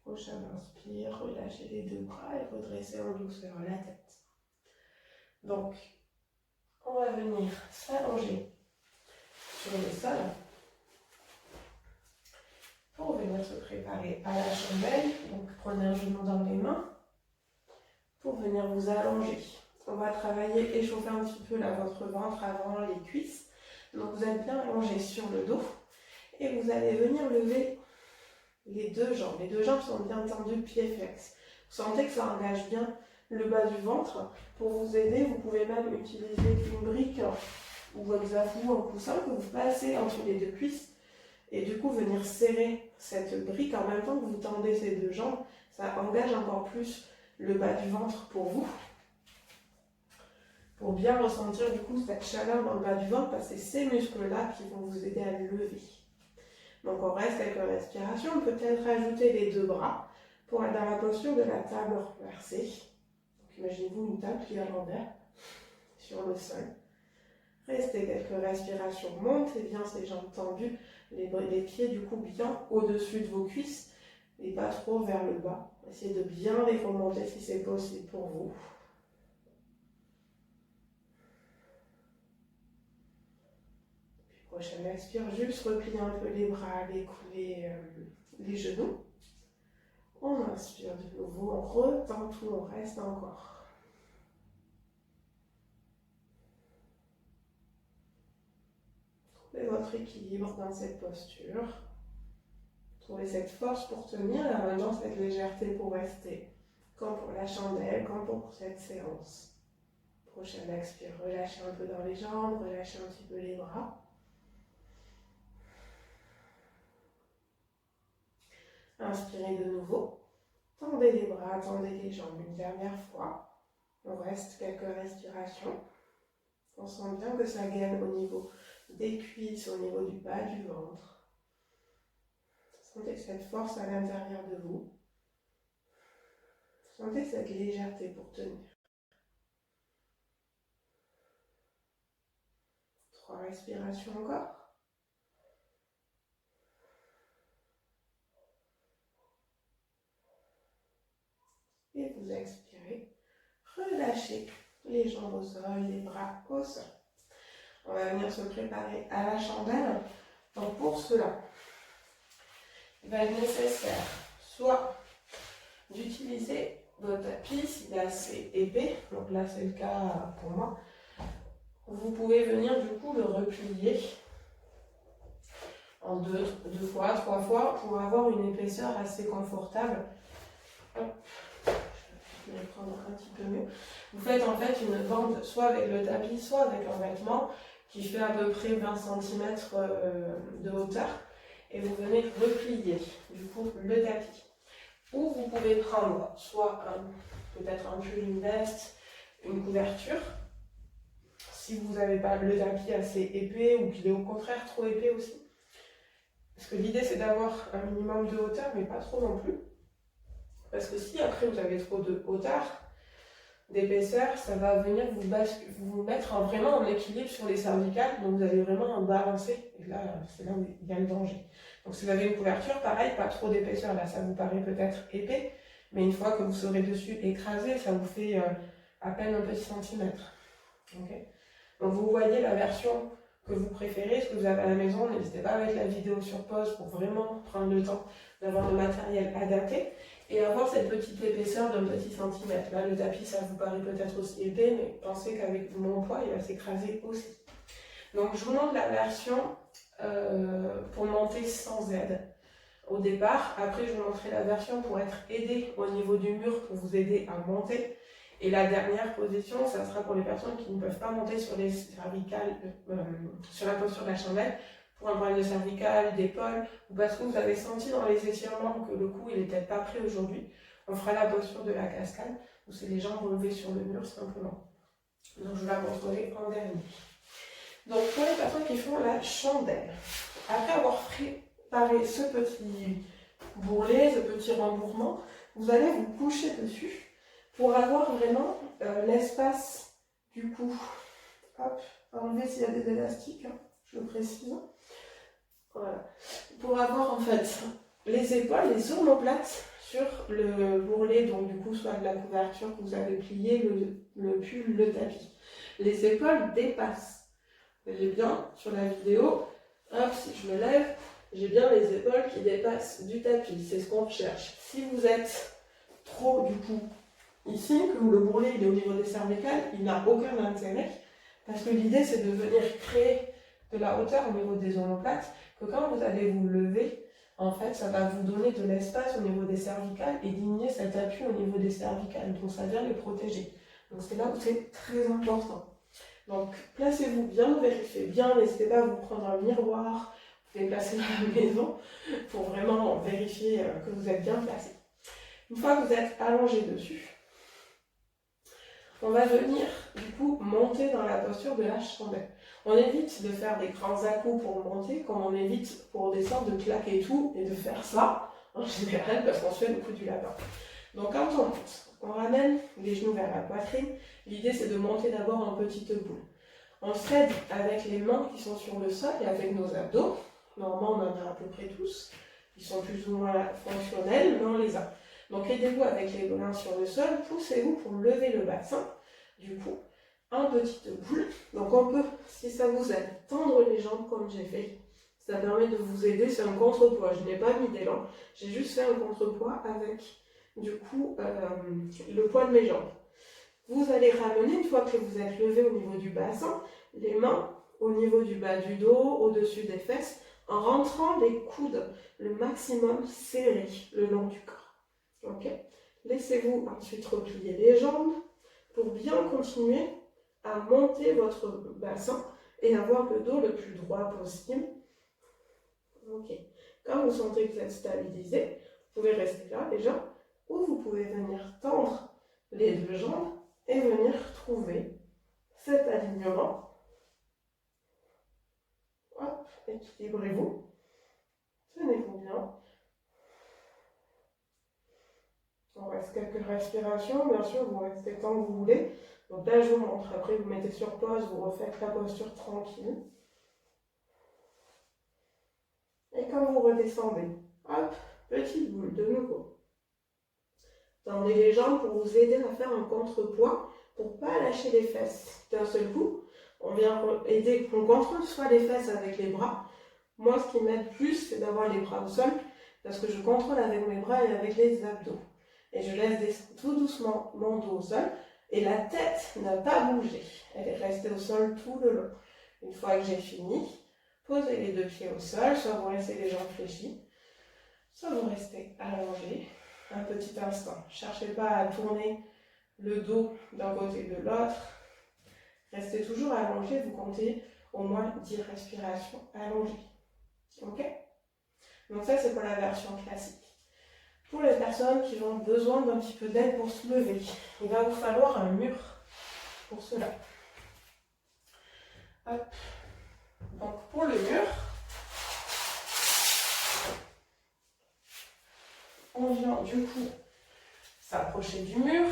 A: Prochain inspire, relâchez les deux bras et redressez en douceur la tête. Donc, on va venir s'allonger sur le sol pour venir se préparer à la chandelle. Donc, prenez un genou dans les mains pour venir vous allonger. On va travailler, échauffer un petit peu là, votre ventre avant les cuisses. Donc, vous êtes bien allongé sur le dos et vous allez venir lever les deux jambes. Les deux jambes sont bien tendues, pieds flex. Vous sentez que ça engage bien le bas du ventre. Pour vous aider, vous pouvez même utiliser une brique ou un exafou, un coussin que vous placez entre les deux cuisses et du coup venir serrer cette brique en même temps que vous tendez ces deux jambes. Ça engage encore plus le bas du ventre pour vous. Pour bien ressentir du coup cette chaleur dans le bas du ventre parce que c'est ces muscles-là qui vont vous aider à le lever. Donc on reste quelques respirations, peut-être ajouter les deux bras pour être dans la posture de la table renversée. Donc imaginez-vous une table qui est à l'envers sur le sol. Restez quelques respirations, montez bien ces jambes tendues, les pieds du coup bien au-dessus de vos cuisses et pas trop vers le bas. Essayez de bien les remonter si c'est possible pour vous. Prochaine expire, juste repliez un peu les bras, les genoux. On inspire de nouveau, on retend tout, on reste encore. Trouvez votre équilibre dans cette posture. Trouvez cette force pour tenir et en même temps cette légèreté pour rester. Comme pour la chandelle, comme pour cette séance. Prochaine expire, relâchez un peu dans les jambes, relâchez un petit peu les bras. Inspirez de nouveau. Tendez les bras, tendez les jambes une dernière fois. On reste quelques respirations. On sent bien que ça gagne au niveau des cuisses, au niveau du bas du ventre. Sentez cette force à l'intérieur de vous. Sentez cette légèreté pour tenir. 3 respirations encore. vous expirez, relâchez les jambes au sol, les bras au sol. On va venir se préparer à la chandelle. Donc pour cela, il va être nécessaire soit d'utiliser votre tapis s'il est assez épais, donc là c'est le cas pour moi. Vous pouvez venir du coup le replier en deux fois, 3 fois pour avoir une épaisseur assez confortable. Hop. Je vais prendre un petit peu mieux. Vous faites en fait une bande soit avec le tapis, soit avec un vêtement qui fait à peu près 20 cm de hauteur et vous venez replier du coup le tapis. Ou vous pouvez prendre soit peut-être un pull, une veste, une couverture. Si vous n'avez pas le tapis assez épais ou qu'il est au contraire trop épais aussi. Parce que l'idée c'est d'avoir un minimum de hauteur mais pas trop non plus. Parce que si après vous avez trop de hauteur, d'épaisseur, ça va venir vous mettre vraiment en équilibre sur les cervicales, donc vous allez vraiment en balancer, et là c'est là où il y a le danger. Donc si vous avez une couverture, pareil, pas trop d'épaisseur, là ça vous paraît peut-être épais, mais une fois que vous serez dessus écrasé, ça vous fait à peine un petit centimètre. Okay. Donc vous voyez la version que vous préférez, ce que vous avez à la maison, n'hésitez pas à mettre la vidéo sur pause pour vraiment prendre le temps d'avoir le matériel adapté. Et avoir cette petite épaisseur d'un petit centimètre. Là, le tapis, ça vous paraît peut-être aussi épais, mais pensez qu'avec mon poids, il va s'écraser aussi. Donc, je vous montre la version pour monter sans aide au départ. Après, je vous montrerai la version pour être aidé au niveau du mur, pour vous aider à monter. Et la dernière position, ça sera pour les personnes qui ne peuvent pas monter sur les cervicales, sur la posture de la chandelle, pour un problème de cervicale, d'épaule, ou parce que vous avez senti dans les étirements que le cou il n'est peut-être pas prêt aujourd'hui. On fera la posture de la cascade, où c'est les jambes relevées sur le mur simplement. Donc je vous la montrerai en dernier. Donc pour les personnes qui font la chandelle, après avoir préparé ce petit bourrelet, ce petit rembourrement, vous allez vous coucher dessus pour avoir vraiment l'espace du cou. Hop, enlever s'il y a des élastiques, hein, je le précise. Voilà. Pour avoir en fait les épaules, les omoplates sur le bourrelet, donc du coup soit de la couverture que vous avez plié, le pull, le tapis. Les épaules dépassent. Vous voyez bien sur la vidéo, hop, si je me lève, j'ai bien les épaules qui dépassent du tapis, c'est ce qu'on recherche. Si vous êtes trop du coup ici, que le bourrelet il est au niveau des cervicales, il n'a aucun intérêt, parce que l'idée c'est de venir créer de la hauteur au niveau des omoplates, que quand vous allez vous lever, en fait, ça va vous donner de l'espace au niveau des cervicales et diminuer cet appui au niveau des cervicales. Donc, ça vient les protéger. Donc, c'est là où c'est très important. Donc, placez-vous bien, vérifiez bien. N'hésitez pas à vous prendre un miroir, vous pouvez placer dans la maison pour vraiment vérifier que vous êtes bien placé. Une fois que vous êtes allongé dessus, on va venir du coup monter dans la posture de la chandelle. On évite de faire des grands à-coups pour monter, comme on évite pour descendre de claquer tout et de faire ça, en général, parce qu'on se fait le coup du lapin. Donc quand on monte, on ramène les genoux vers la poitrine. L'idée c'est de monter d'abord en petite boule. On s'aide avec les mains qui sont sur le sol et avec nos abdos. Normalement on en a à peu près tous. Ils sont plus ou moins fonctionnels, mais on les a. Donc aidez-vous avec les mains sur le sol, poussez-vous pour lever le bassin, du coup, en petite boule. Donc on peut, si ça vous aide, tendre les jambes comme j'ai fait. Ça permet de vous aider, c'est un contrepoids. Je n'ai pas mis d'élan, j'ai juste fait un contrepoids avec, du coup, le poids de mes jambes. Vous allez ramener, une fois que vous êtes levé au niveau du bassin, les mains au niveau du bas du dos, au-dessus des fesses, en rentrant les coudes le maximum serrés le long du corps. Ok. Laissez-vous ensuite replier les jambes pour bien continuer à monter votre bassin et avoir le dos le plus droit possible. Ok. Quand vous sentez que vous êtes stabilisé, vous pouvez rester là déjà, ou vous pouvez venir tendre les deux jambes et venir trouver cet alignement. Hop, équilibrez-vous. Tenez-vous bien. On reste quelques respirations, bien sûr, vous restez tant que vous voulez. Donc là, je vous montre. Après, vous mettez sur pause, vous refaites la posture tranquille. Et quand vous redescendez, hop, petite boule de nouveau. Tendez les jambes pour vous aider à faire un contrepoids, pour ne pas lâcher les fesses d'un seul coup. On vient aider, on contrôle soit les fesses avec les bras. Moi, ce qui m'aide plus, c'est d'avoir les bras au sol, parce que je contrôle avec mes bras et avec les abdos. Et je laisse descendre tout doucement mon dos au sol, et la tête n'a pas bougé. Elle est restée au sol tout le long. Une fois que j'ai fini, posez les deux pieds au sol, soit vous laissez les jambes fléchies, soit vous restez allongé un petit instant. Ne cherchez pas à tourner le dos d'un côté de l'autre. Restez toujours allongé, vous comptez au moins 10 respirations allongées. Ok? Donc ça, c'est pour la version classique. Pour les personnes qui ont besoin d'un petit peu d'aide pour se lever, il va vous falloir un mur pour cela. Hop. Donc pour le mur, on vient du coup s'approcher du mur.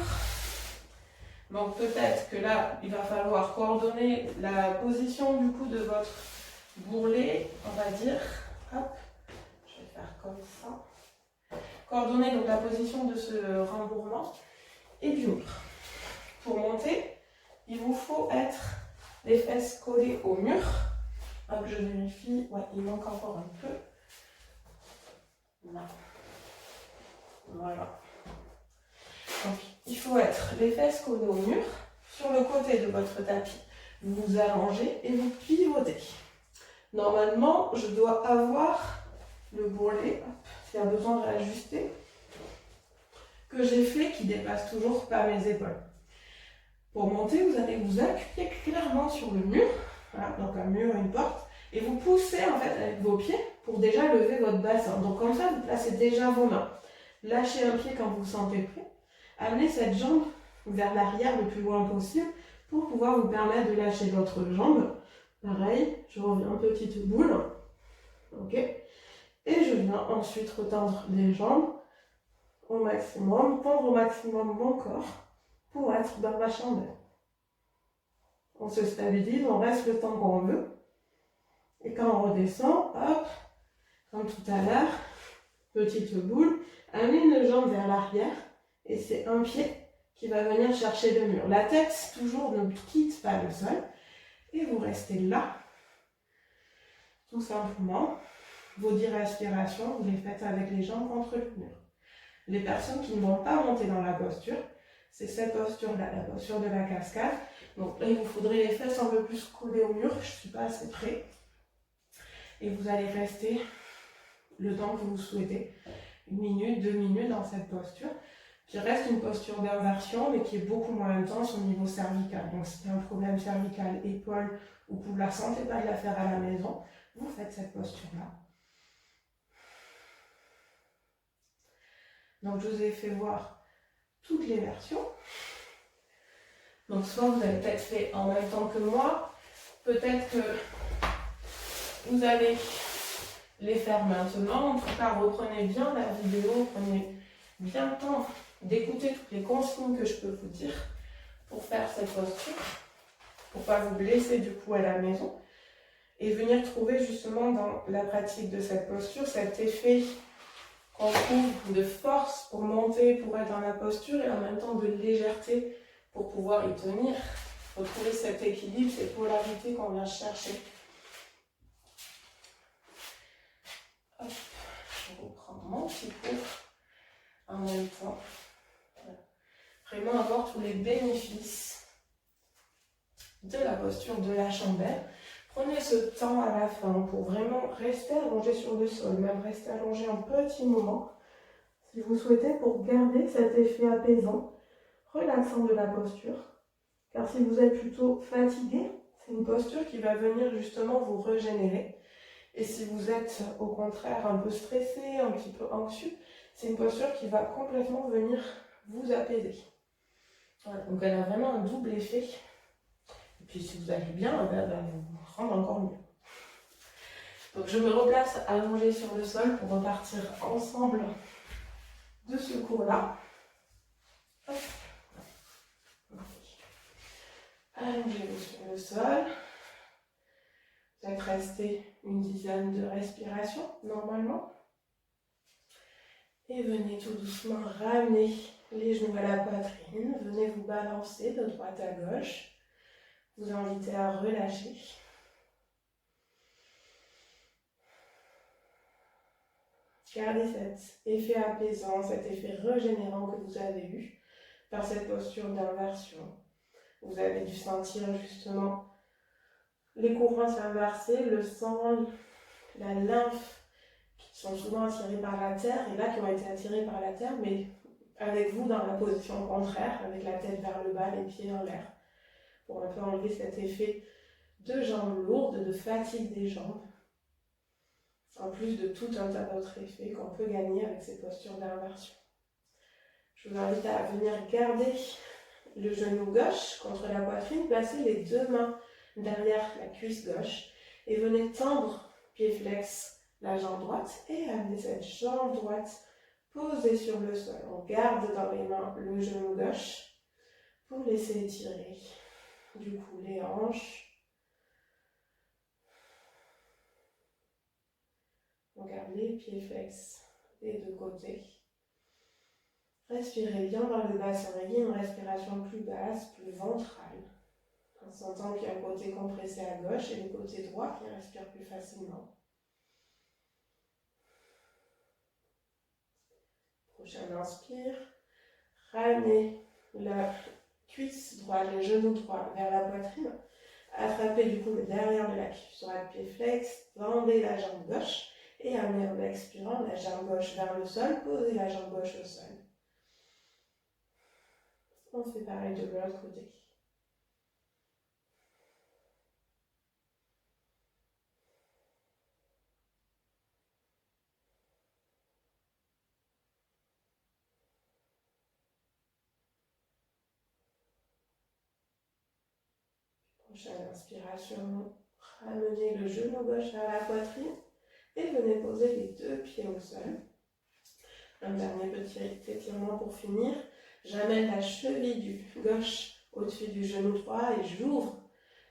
A: Donc peut-être que là, il va falloir coordonner la position du coup de votre bourrelet, on va dire. Hop, je vais faire comme ça. Coordonner donc la position de ce rembourrement et du mur. Pour monter, il vous faut être les fesses collées au mur. Hop, je vérifie. Ouais, il manque encore un peu. Là. Voilà. Donc, il faut être les fesses collées au mur. Sur le côté de votre tapis, vous vous allongez et vous pivotez. Normalement, je dois avoir le bourrelet, s'il y a besoin de réajuster, que j'ai fait qui dépasse toujours pas mes épaules. Pour monter, vous allez vous appuyer clairement sur le mur, voilà, donc un mur, une porte, et vous poussez en fait avec vos pieds pour déjà lever votre bassin. Donc comme ça, vous placez déjà vos mains. Lâchez un pied quand vous vous sentez prêt. Amenez cette jambe vers l'arrière le plus loin possible pour pouvoir vous permettre de lâcher l'autre jambe. Pareil, je reviens petite boule. Ok. Et je viens ensuite retendre les jambes au maximum, pendre au maximum mon corps pour être dans ma chambre. On se stabilise, on reste le temps qu'on veut. Et quand on redescend, hop, comme tout à l'heure, petite boule, amenez une jambe vers l'arrière et c'est un pied qui va venir chercher le mur. La tête, toujours, ne quitte pas le sol et vous restez là, tout simplement. Vos 10 respirations, vous les faites avec les jambes contre le mur. Les personnes qui ne vont pas monter dans la posture, c'est cette posture-là, la posture de la cascade. Donc là, il vous faudrait les fesses un peu plus collées au mur, je ne suis pas assez près. Et vous allez rester le temps que vous souhaitez, 1 minute, 2 minutes dans cette posture. Qui reste une posture d'inversion, mais qui est beaucoup moins intense au niveau cervical. Donc si il y a un problème cervical, épaule, ou que vous ne la sentez pas de la faire à la maison, vous faites cette posture-là. Donc je vous ai fait voir toutes les versions. Donc soit vous avez peut-être fait en même temps que moi, peut-être que vous allez les faire maintenant. En tout cas, reprenez bien la vidéo, prenez bien le temps d'écouter toutes les consignes que je peux vous dire pour faire cette posture, pour ne pas vous blesser du coup à la maison, et venir trouver justement dans la pratique de cette posture cet effet qu'on trouve de force pour monter, pour être dans la posture, et en même temps de légèreté pour pouvoir y tenir, retrouver cet équilibre, cette polarité qu'on vient chercher. Hop, je reprends mon petit cours en même temps. Voilà. Vraiment avoir tous les bénéfices de la posture de la chandelle. Prenez ce temps à la fin pour vraiment rester allongé sur le sol, même rester allongé un petit moment, si vous souhaitez, pour garder cet effet apaisant, relaxant de la posture. Car si vous êtes plutôt fatigué, c'est une posture qui va venir justement vous régénérer. Et si vous êtes au contraire un peu stressé, un petit peu anxieux, c'est une posture qui va complètement venir vous apaiser. Voilà, donc elle a vraiment un double effet. Et puis si vous allez bien, elle va vous rendre encore mieux. Donc je me replace allongée sur le sol pour repartir ensemble de ce cours-là. Allongez-vous sur le sol. Vous êtes resté une dizaine de respirations normalement. Et venez tout doucement ramener les genoux à la poitrine. Venez vous balancer de droite à gauche. Vous invitez à relâcher. Gardez cet effet apaisant, cet effet régénérant que vous avez eu par cette posture d'inversion. Vous avez dû sentir justement les courants s'inverser, le sang, la lymphe qui sont souvent attirés par la terre, et là qui ont été attirés par la terre, mais avec vous dans la position contraire, avec la tête vers le bas, les pieds en l'air, pour un peu enlever cet effet de jambes lourdes, de fatigue des jambes, en plus de tout un tas d'autres effets qu'on peut gagner avec ces postures d'inversion. Je vous invite à venir garder le genou gauche contre la poitrine, placez les deux mains derrière la cuisse gauche et venez tendre pied flex la jambe droite et amener cette jambe droite posée sur le sol. On garde dans les mains le genou gauche pour laisser étirer du coup les hanches. On garde les pieds flex des deux côtés. Respirez bien dans le bassin, ayez une respiration plus basse, plus ventrale, en sentant qu'il y a un côté compressé à gauche et le côté droit qui respire plus facilement. Prochain inspire, ramenez la cuisse droite, le genou droit vers la poitrine, attrapez du coup le derrière de la cuisse droite, pied flex, tendez la jambe gauche et amenez en expirant la jambe gauche vers le sol, posez la jambe gauche au sol. On fait pareil de l'autre côté. Prochaine inspiration, ramenez le genou gauche vers la poitrine et venez poser les deux pieds au sol. Un dernier petit étirement pour finir. J'amène la cheville du gauche au-dessus du genou droit et j'ouvre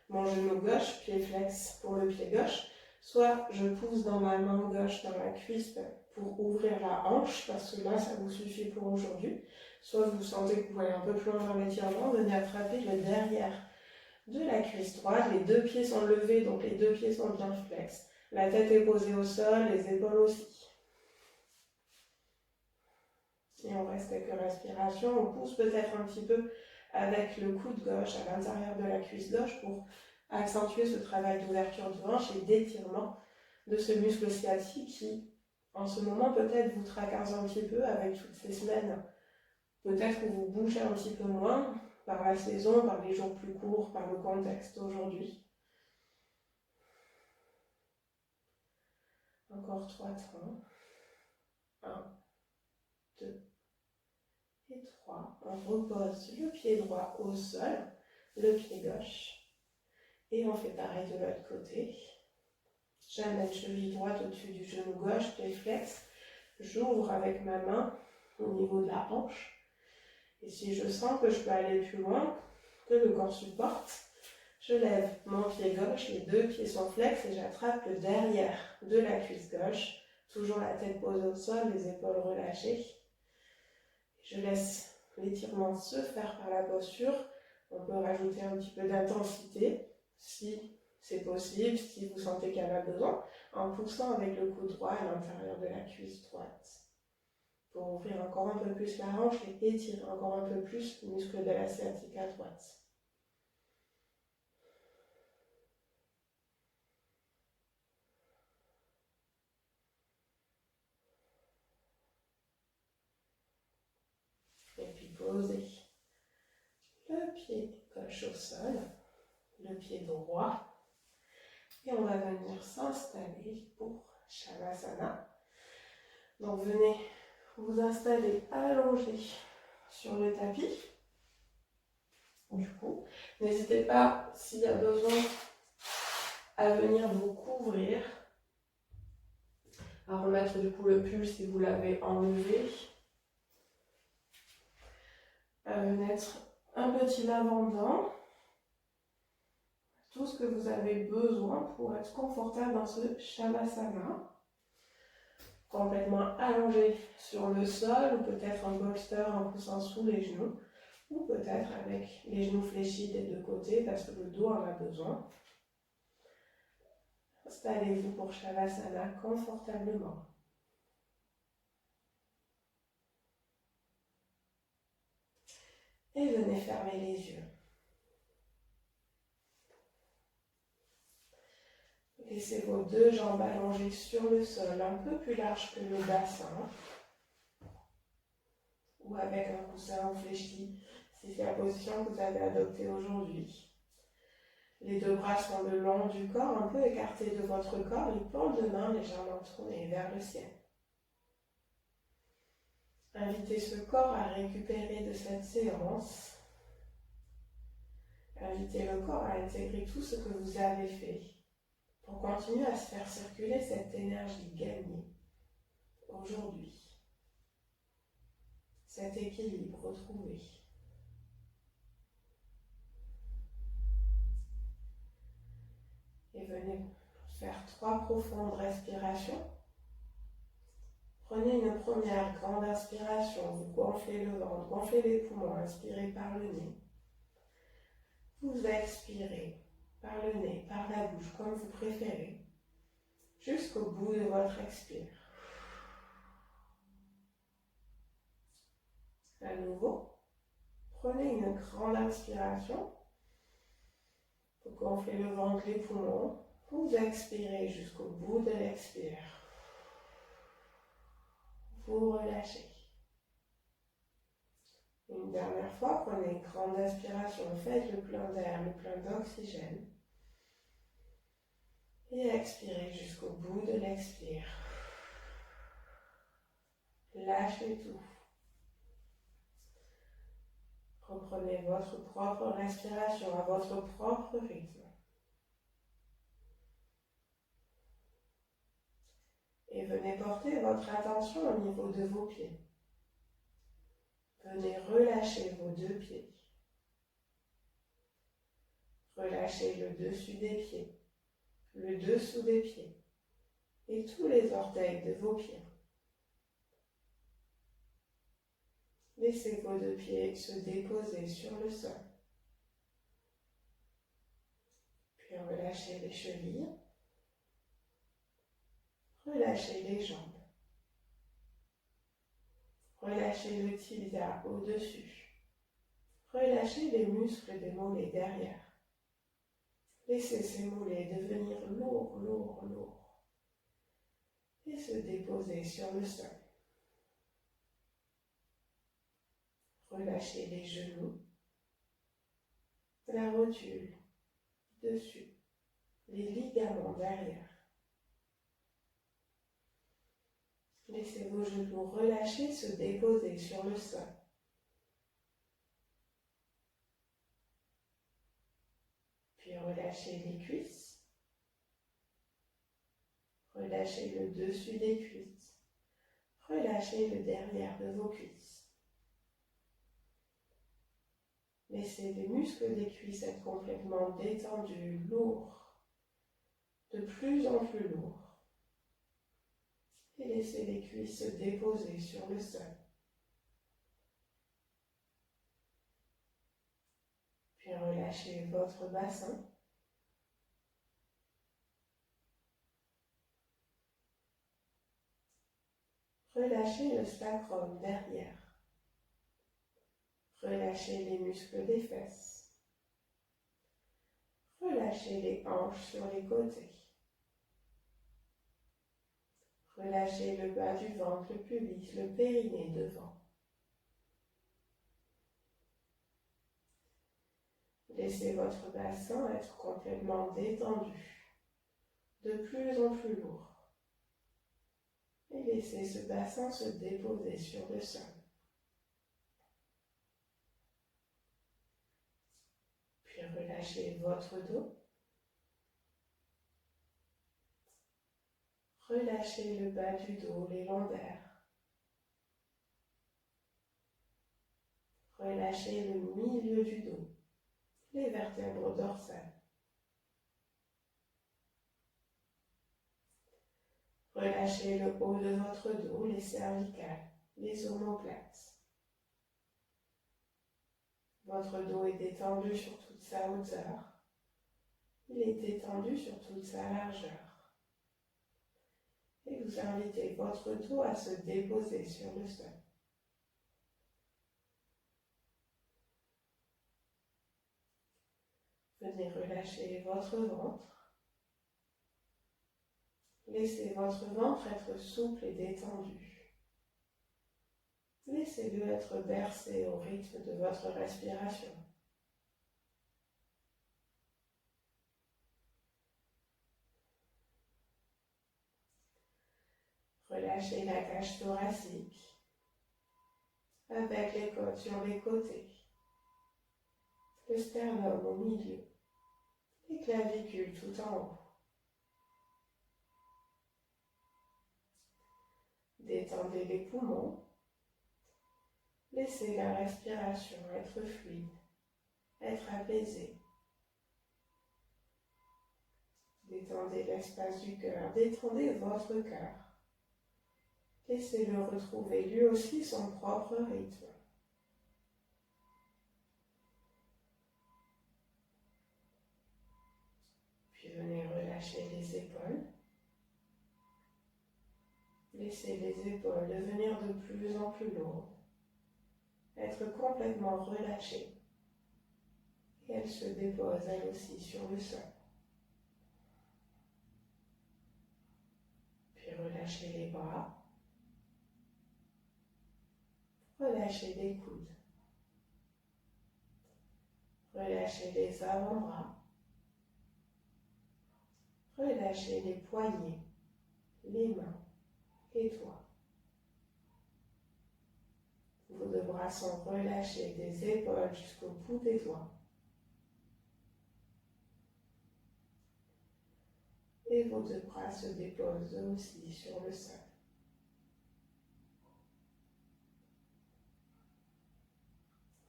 A: mon genou gauche, pied flex pour le pied gauche. Soit je pousse dans ma main gauche dans la cuisse pour ouvrir la hanche, parce que là ça vous suffit pour aujourd'hui. Soit vous sentez que vous allez un peu plus loin dans l'étirement, venez attraper le derrière de la cuisse droite. Les deux pieds sont levés, donc les deux pieds sont bien flex. La tête est posée au sol, les épaules aussi. Et on reste quelques respirations. On pousse peut-être un petit peu avec le coude gauche à l'intérieur de la cuisse gauche pour accentuer ce travail d'ouverture de hanche et d'étirement de ce muscle sciatique qui, en ce moment, peut-être vous tracasse un petit peu avec toutes ces semaines. Peut-être que vous bougez un petit peu moins par la saison, par les jours plus courts, par le contexte aujourd'hui. Encore 3 temps. 1, 2 et 3. On repose le pied droit au sol, le pied gauche. Et on fait pareil de l'autre côté. J'amène cheville droite au-dessus du genou gauche, pied flex. J'ouvre avec ma main au niveau de la hanche. Et si je sens que je peux aller plus loin, que le corps supporte, je lève mon pied gauche, les deux pieds sont flex et j'attrape le derrière de la cuisse gauche. Toujours la tête posée au sol, les épaules relâchées. Je laisse l'étirement se faire par la posture. On peut rajouter un petit peu d'intensité si c'est possible, si vous sentez qu'il y en a besoin, en poussant avec le coude droit à l'intérieur de la cuisse droite. Pour ouvrir encore un peu plus la hanche et étirer encore un peu plus le muscle de la sciatique à droite. Et puis posez le pied gauche au sol, le pied droit. Et on va venir s'installer pour Shavasana. Donc venez vous installer allongé sur le tapis. Du coup, n'hésitez pas, s'il y a besoin, à venir vous couvrir, à remettre du coup le pull si vous l'avez enlevé, à mettre un petit lavandin, tout ce que vous avez besoin pour être confortable dans ce Shavasana. complètement allongé sur le sol, ou peut-être un bolster, un coussin sous les genoux, ou peut-être avec les genoux fléchis des deux côtés parce que le dos en a besoin. Installez-vous pour Shavasana confortablement. Et venez fermer les yeux. Laissez vos deux jambes allongées sur le sol, un peu plus large que le bassin, ou avec un coussin fléchi, si c'est la position que vous avez adoptée aujourd'hui. Les deux bras sont le long du corps, un peu écartés de votre corps, les paumes de main légèrement tournées vers le ciel. Invitez ce corps à récupérer de cette séance. Invitez le corps à intégrer tout ce que vous avez fait pour continuer à se faire circuler cette énergie gagnée aujourd'hui. Cet équilibre retrouvé. Et venez faire 3 profondes respirations. Prenez une première grande inspiration, vous gonflez le ventre, gonflez les poumons, inspirez par le nez. Vous expirez par le nez, par la bouche, comme vous préférez, jusqu'au bout de votre expire. À nouveau, prenez une grande inspiration, vous gonflez le ventre, les poumons, vous expirez jusqu'au bout de l'expire. Vous relâchez. Une dernière fois, prenez une grande inspiration, faites le plein d'air, le plein d'oxygène. Et expirez jusqu'au bout de l'expire. Lâchez tout. Reprenez votre propre respiration à votre propre rythme. Et venez porter votre attention au niveau de vos pieds. Venez relâcher vos deux pieds. Relâchez le dessus des pieds, le dessous des pieds et tous les orteils de vos pieds. Laissez vos deux pieds se déposer sur le sol. Puis relâchez les chevilles. Relâchez les jambes. Relâchez le tibia au-dessus. Relâchez les muscles des mollets derrière. Laissez ces mollets devenir lourds, lourds, lourds. Et se déposer sur le sol. Relâchez les genoux, la rotule, dessus, les ligaments derrière. Laissez vos genoux relâchés se déposer sur le sol. Puis relâchez les cuisses. Relâchez le dessus des cuisses. Relâchez le derrière de vos cuisses. Laissez les muscles des cuisses être complètement détendus, lourds, de plus en plus lourds. Et laissez les cuisses se déposer sur le sol. Puis relâchez votre bassin. Relâchez le sacrum derrière. Relâchez les muscles des fesses. Relâchez les hanches sur les côtés. Relâchez le bas du ventre, le pubis, le périnée devant. Laissez votre bassin être complètement détendu, de plus en plus lourd. Et laissez ce bassin se déposer sur le sol. Puis relâchez votre dos. Relâchez le bas du dos, les lombaires. Relâchez le milieu du dos, les vertèbres dorsales. Relâchez le haut de votre dos, les cervicales, les omoplates. Votre dos est détendu sur toute sa hauteur. Il est détendu sur toute sa largeur. Et vous invitez votre dos à se déposer sur le sol. Venez relâcher votre ventre. Laissez votre ventre être souple et détendu. Laissez-le être bercé au rythme de votre respiration. Relâchez la cage thoracique avec les côtes sur les côtés, le sternum au milieu, les clavicules tout en haut. Détendez les poumons. Laissez la respiration être fluide, être apaisée. Détendez l'espace du cœur, détendez votre cœur. Laissez-le retrouver lui aussi son propre rythme. Puis venez relâcher les épaules. Laissez les épaules devenir de plus en plus lourdes, être complètement relâchées. Et elles se déposent elles aussi sur le sol. Puis relâchez les bras. Relâchez les coudes. Relâchez les avant-bras. Relâchez les poignets, les mains, les doigts. Vos deux bras sont relâchés des épaules jusqu'au bout des doigts. Et vos deux bras se déposent eux aussi sur le sol.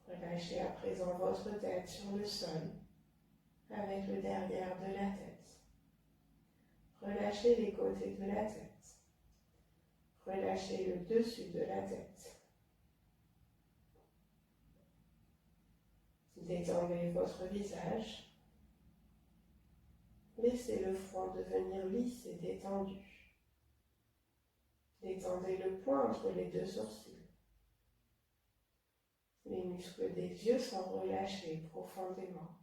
A: Relâchez à présent votre tête sur le sol avec le derrière de la tête. Relâchez les côtés de la tête. Relâchez le dessus de la tête. Détendez votre visage. Laissez le front devenir lisse et détendu. Détendez le poing entre les deux sourcils. Les muscles des yeux sont relâchés profondément.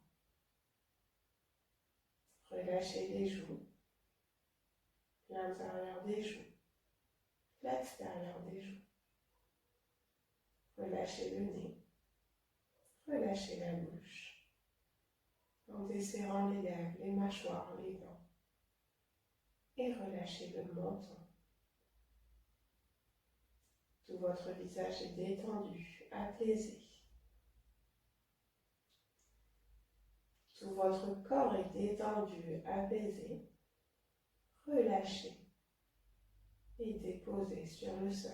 A: Relâchez les joues, l'intérieur des joues, l'extérieur des joues. Relâchez le nez, relâchez la bouche, en desserrant les lèvres, les mâchoires, les dents. Et relâchez le menton. Tout votre visage est détendu, apaisé. Tout votre corps est détendu, apaisé, relâché et déposé sur le sol.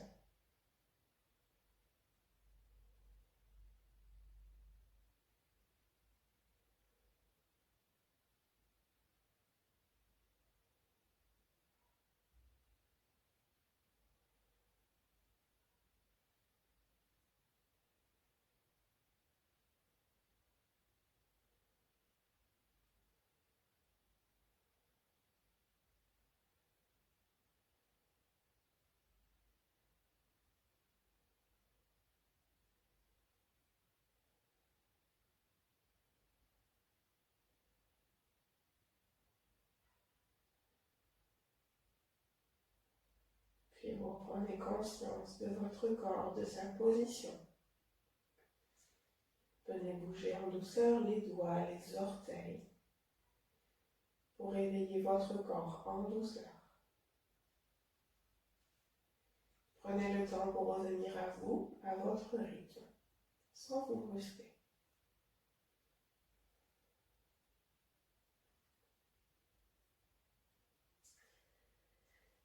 A: Puis vous prenez conscience de votre corps, de sa position. Venez bouger en douceur les doigts, les orteils, pour réveiller votre corps en douceur. Prenez le temps pour revenir à vous, à votre rythme, sans vous brusquer.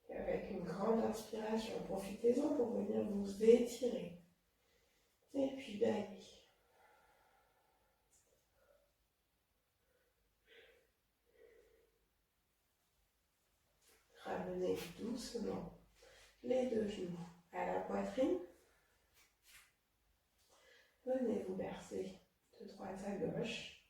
A: Et avec une grande inspiration, profitez-en pour venir vous étirer. Et puis bailler. Ramenez doucement les deux genoux à la poitrine. Venez vous bercer de droite à gauche.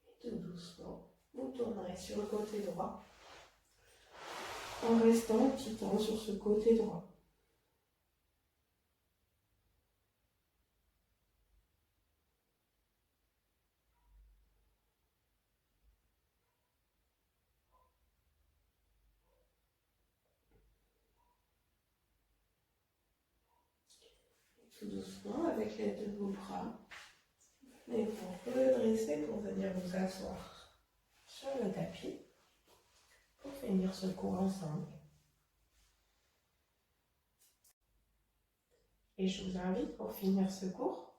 A: Et tout doucement, vous tournerez sur le côté droit en restant un petit temps sur ce côté droit. Tout doucement, avec l'aide de vos bras, venez vous redresser pour venir vous asseoir sur le tapis pour finir ce cours ensemble. Et je vous invite pour finir ce cours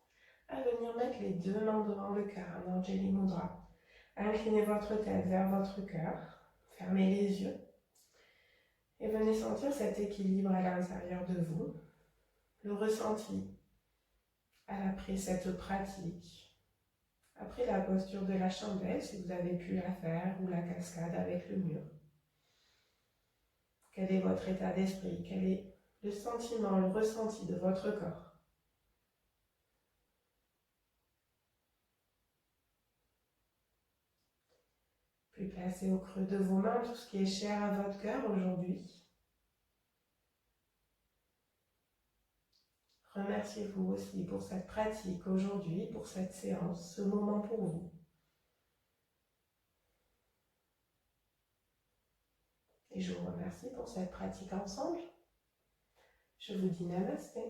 A: à venir mettre les deux mains devant le cœur, en Anjali Mudra. Inclinez votre tête vers votre cœur, fermez les yeux et venez sentir cet équilibre à l'intérieur de vous, le ressenti après cette pratique, après la posture de la chandelle, si vous avez pu la faire, ou la cascade avec le mur. Quel est votre état d'esprit? Quel est le sentiment, le ressenti de votre corps? Puis placez au creux de vos mains tout ce qui est cher à votre cœur aujourd'hui. Remerciez-vous aussi pour cette pratique aujourd'hui, pour cette séance, ce moment pour vous. Et je vous remercie pour cette pratique ensemble. Je vous dis namasté.